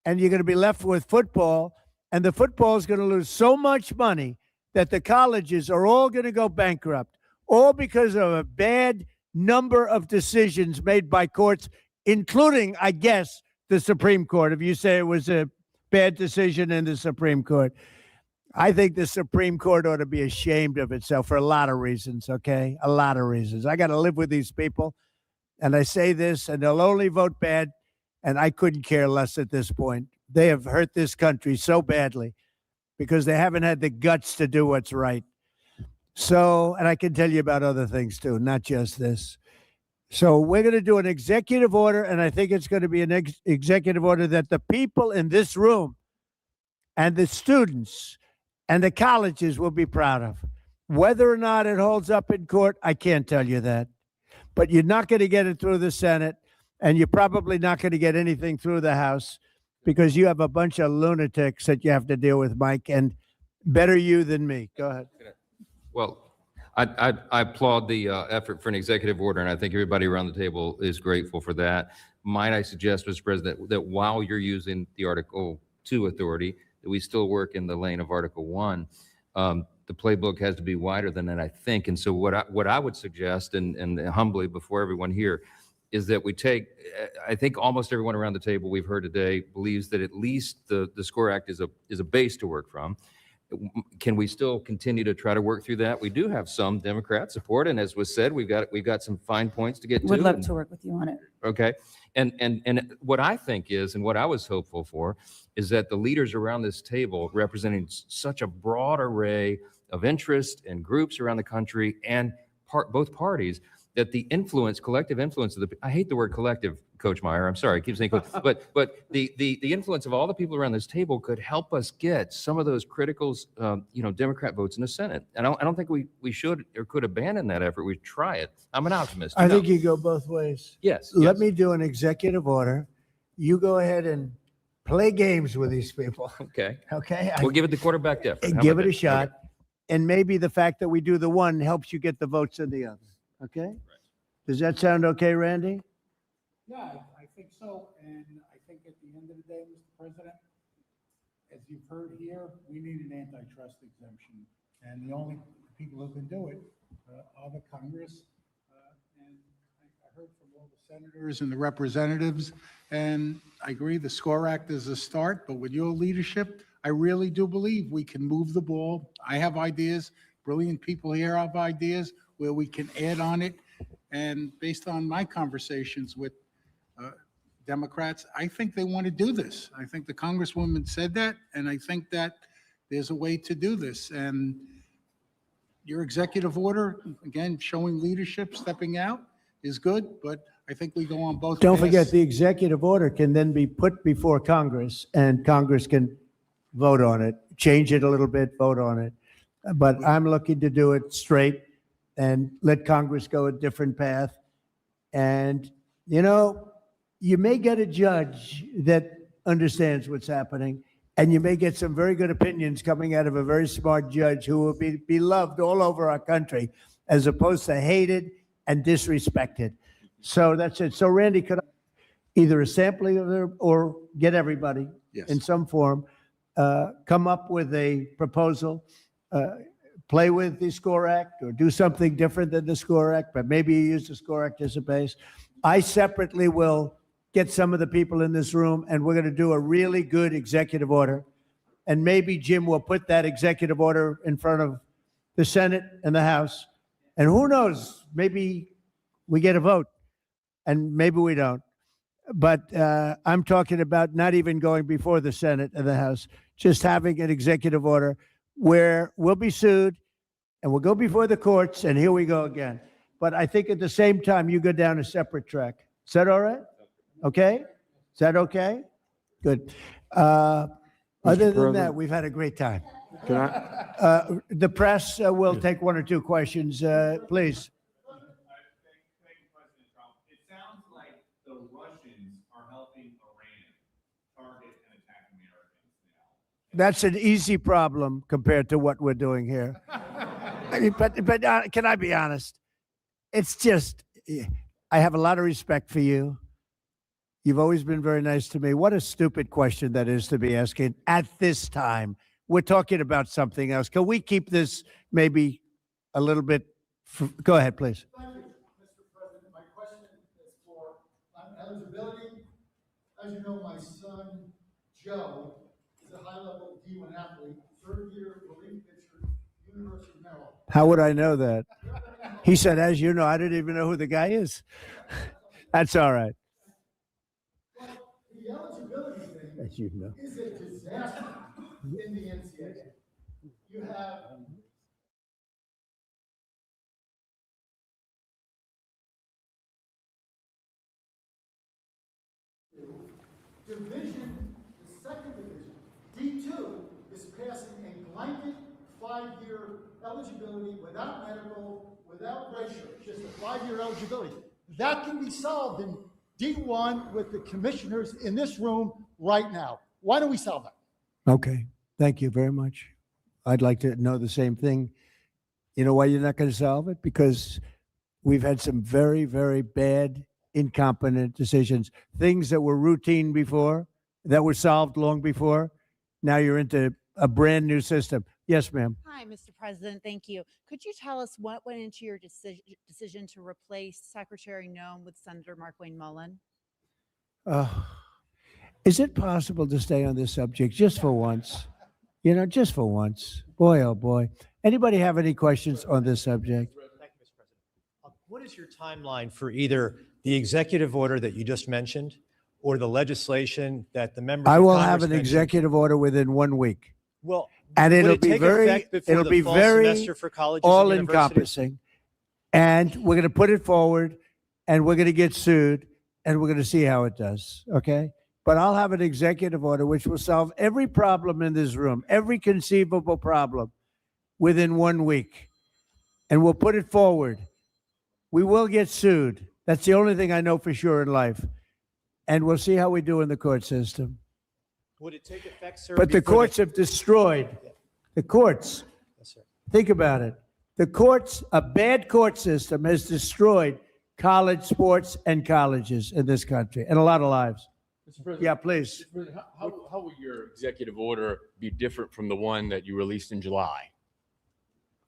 And you're going to be left with football. And the football is going to lose so much money that the colleges are all going to go bankrupt, all because of a bad number of decisions made by courts, including, I guess, the Supreme Court. If you say it was a bad decision in the Supreme Court, I think the Supreme Court ought to be ashamed of itself for a lot of reasons, okay? A lot of reasons. I got to live with these people, and I say this, and they'll only vote bad, and I couldn't care less at this point. They have hurt this country so badly because they haven't had the guts to do what's right. So, and I can tell you about other things too, not just this. So we're going to do an executive order, and I think it's going to be an executive order that the people in this room and the students and the colleges will be proud of. Whether or not it holds up in court, I can't tell you that. But you're not going to get it through the Senate, and you're probably not going to get anything through the House, because you have a bunch of lunatics that you have to deal with, Mike. And Better you than me. Go ahead. Well, I applaud the effort for an executive order, and I think everybody around the table is grateful for that. Might I suggest, Mr. President, that while you're using the Article 2 authority, that we still work in the lane of Article 1. The playbook has to be wider than that, I think. And so what I would suggest, and humbly before everyone here, is that we take, I think almost everyone around the table we've heard today believes that at least the SCORE Act is a base to work from. Can we still continue to try to work through that? We do have some Democrat support, and as was said, we've got some fine points to get to. Would love to work with you on it. Okay. And what I think is, and what I was hopeful for, is that the leaders around this table representing such a broad array of interest and groups around the country and both parties, that the influence, collective influence of I hate the word collective, Coach Meyer, I'm sorry, I keep saying, but the influence of all the people around this table could help us get some of those critical, Democrat votes in the Senate. And I don't think we should or could abandon that effort. We try it. I'm an optimist. I think you go both ways. Yes. Let me do an executive order. You go ahead and play games with these people. Okay. Okay? We'll give it the quarterback effort. How Give about it a that? shot. Okay. And maybe the fact that we do the one helps you get the votes in the other. Okay? Does that sound okay, Randy? Yeah, I think so. And I think at the end of the day, Mr. President, as you've heard here, we need an antitrust exemption. And the only people who can do it are the Congress. And I heard from all the senators and the representatives, and I agree the SCORE Act is a start, but with your leadership, I really do believe we can move the ball. I have ideas. Brilliant people here have ideas where we can add on it. And based on my conversations with Democrats, I think they want to do this. I think the Congresswoman said that, and I think that there's a way to do this. And your executive order, again, showing leadership, stepping out is good, but I think we go on both Don't paths. forget, the executive order can then be put before Congress, and Congress can vote on it, change it a little bit, vote on it. But I'm looking to do it straight and let Congress go a different path. And, you may get a judge that understands what's happening, and you may get some very good opinions coming out of a very smart judge who will be beloved all over our country, as opposed to hated and disrespected. So that's it. So Randy, could I either a sampling of it or get everybody in some form, come up with a proposal, play with the SCORE Act or do something different than the SCORE Act, but maybe you use the SCORE Act as a base. I separately will get some of the people in this room, and we're going to do a really good executive order. And maybe Jim will put that executive order in front of the Senate and the House. And who knows, maybe we get a vote and maybe we don't. But I'm talking about not even going before the Senate and the House, just having an executive order where we'll be sued and we'll go before the courts, and here we go again. But I think at the same time, you go down a separate track. Is that all right? Okay? Is that okay? Good. Other than President? that, we've had a great time. Can I? The press will take one or two questions, please. It sounds like the Russians are helping Iran target and attack Americans now. That's an easy problem compared to what we're doing here. But can I be honest? It's just, I have a lot of respect for you. You've always been very nice to me. What a stupid question that is to be asking at this time. We're talking about something else. Can we keep this maybe a little bit? Go ahead, please. Thank you, Mr. President. My question is for eligibility. As you know, my son, Joe, is a high-level D1 athlete, third-year relief pitcher, University of Maryland. How would I know that? He said, as you know, I didn't even know who the guy is. That's all right. The eligibility thing As you know. is a disaster in the NCAA. You have division, the second division, D2, is passing a blanket 5-year eligibility without medical, without redshirt, just a 5-year eligibility. That can be solved in D1 with the commissioners in this room right now. Why don't we solve that? Okay. Thank you very much. I'd like to know the same thing. You know why you're not going to solve it? Because we've had some very, very bad, incompetent decisions. Things that were routine before, that were solved long before. Now you're into a brand new system. Yes, ma'am. Hi, Mr. President. Thank you. Could you tell us what went into your decision to replace Secretary Noem with Senator Markwayne Mullen? Is it possible to stay on this subject just for once? You know, just for once. Boy, oh boy. Anybody have any questions on this subject? Thank you, Mr. President. What is your timeline for either the executive order that you just mentioned or the legislation that the members I of will Congress have an mentioned? executive order within 1 week. Well, And would it'll it be take very, effect before it'll the be fall very semester for colleges and all universities? encompassing. And we're going to put it forward and we're going to get sued and we're going to see how it does. Okay. But I'll have an executive order which will solve every problem in this room, every conceivable problem within 1 week. And we'll put it forward. We will get sued. That's the only thing I know for sure in life. And we'll see how we do in the court system. Would it take effect, sir? But the before courts have destroyed the courts. Yes, sir. Think about it. The courts, a bad court system has destroyed college sports and colleges in this country and a lot of lives. Mr. President, Yeah, please. Mr. President, how will your executive order be different from the one that you released in July?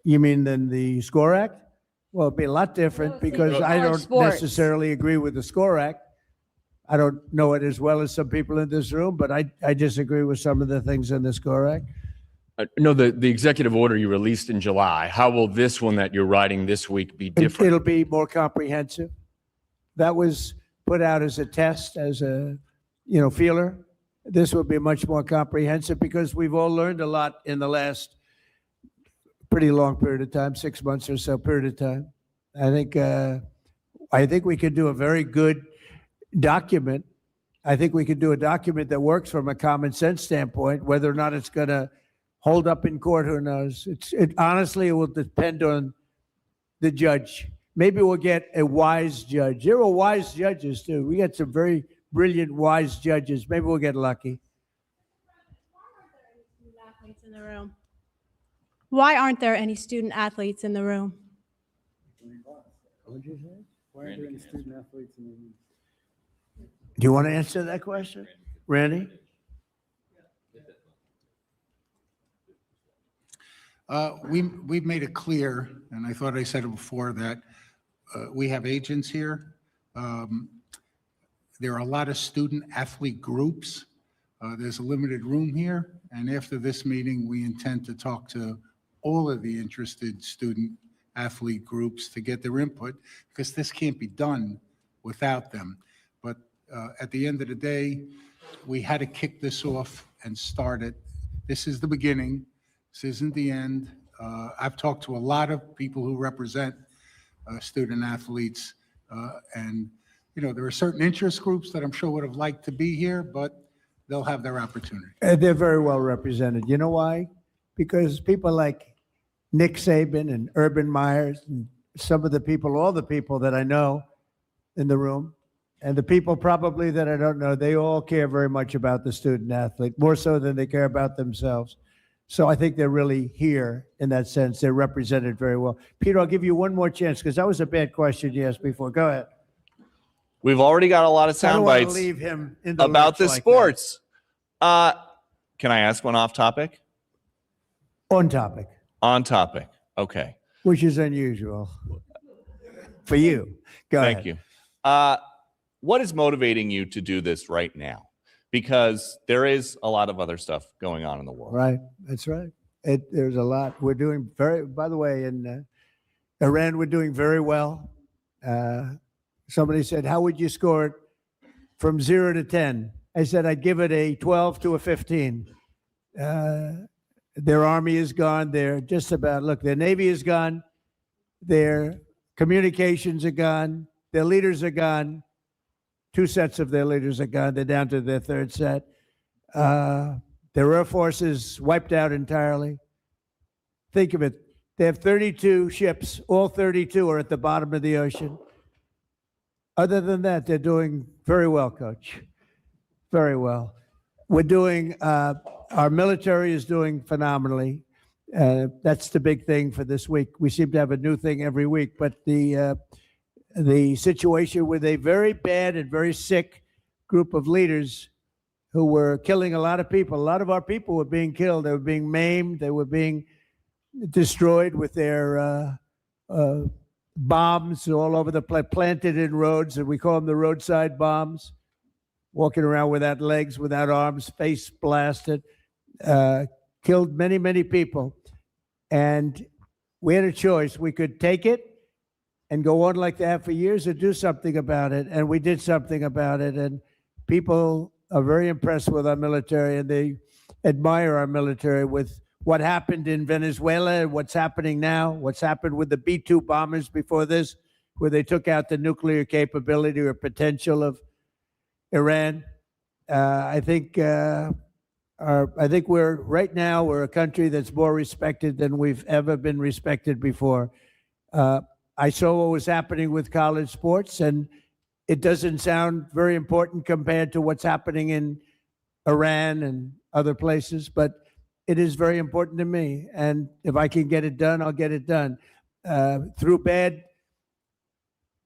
You mean than the SCORE Act? Well, it'd be a lot different because I don't necessarily agree with the SCORE Act. I don't know it as well as some people in this room, but I disagree with some of the things in the SCORE Act. No, the executive order you released in July, how will this one that you're writing this week be different? It'll be more comprehensive. That was put out as a test, as a, feeler. This will be much more comprehensive because we've all learned a lot in the last pretty long period of time, 6 months or so period of time. I think we could do a very good document. I think we could do a document that works from a common sense standpoint. Whether or not it's going to hold up in court, who knows? Honestly, it will depend on the judge. Maybe we'll get a wise judge. There are wise judges too. We got some very brilliant, wise judges. Maybe we'll get lucky. Athletes in the room. Why aren't there any student athletes in the room? Why are there any student athletes in the room? Do you want to answer that question, Randy? We've made it clear, and I thought I said it before, that we have agents here. There are a lot of student athlete groups. There's a limited room here, and after this meeting, we intend to talk to all of the interested student athlete groups to get their input, because this can't be done without them. But at the end of the day, we had to kick this off and start it. This is the beginning. This isn't the end. I've talked to a lot of people who represent student athletes, and there are certain interest groups that I'm sure would have liked to be here, but they'll have their opportunity. They're very well represented. You know why? Because people like Nick Saban and Urban Myers and some of the people, all the people that I know in the room, and the people probably that I don't know, they all care very much about the student athlete, more so than they care about themselves. So I think they're really here in that sense. They're represented very well. Peter, I'll give you one more chance because that was a bad question you asked before. Go ahead. We've already got a lot of I sound don't want to bites leave him in the about lurch the like sports. Can I ask one off topic? that. On topic, On topic. Okay. which is unusual for you. Go ahead. Thank you. What is motivating you to do this right now? Because there is a lot of other stuff going on in the world. Right. That's right. There's a lot. We're doing by the way, in Iran, we're doing very well. Somebody said, how would you score it from 0 to 10? I said, I'd give it a 12 to a 15. Their army is gone. They're just about, look, their Navy is gone. Their communications are gone. Their leaders are gone. 2 sets of their leaders are gone. They're down to their 3rd set. Their Air Force is wiped out entirely. Think of it. They have 32 ships. All 32 are at the bottom of the ocean. Other than that, they're doing very well, Coach. Very well. We're doing, our military is doing phenomenally. That's the big thing for this week. We seem to have a new thing every week, but the situation with a very bad and very sick group of leaders who were killing a lot of people. A lot of our people were being killed. They were being maimed. They were being destroyed with their bombs all over the place, planted in roads, and we call them the roadside bombs, walking around without legs, without arms, face blasted, killed many, many people. And we had a choice. We could take it and go on like that for years or do something about it. And we did something about it. And people are very impressed with our military, and they admire our military with what happened in Venezuela and what's happening now, what's happened with the B-2 bombers before this, where they took out the nuclear capability or potential of Iran. I think we're right now, we're a country that's more respected than we've ever been respected before. I saw what was happening with college sports, and it doesn't sound very important compared to what's happening in Iran and other places, but it is very important to me. And if I can get it done, I'll get it done. Through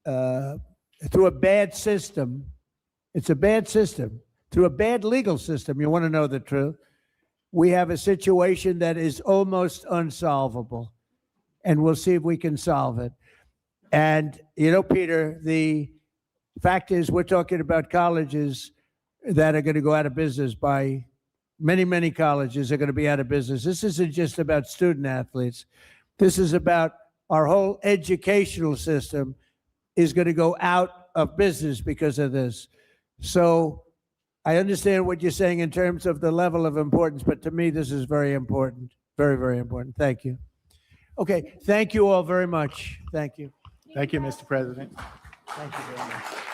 a bad system, it's a bad system. Through a bad legal system, you want to know the truth, we have a situation that is almost unsolvable. And we'll see if we can solve it. And, you know, Peter, the fact is we're talking about colleges that are going to go out of business. By many, many colleges are going to be out of business. This isn't just about student athletes. This is about our whole educational system is going to go out of business because of this. So I understand what you're saying in terms of the level of importance, but to me, this is very important. Very, very important. Thank you. Okay, thank you all very much. Thank you. Thank you, Mr. President. Thank you very much.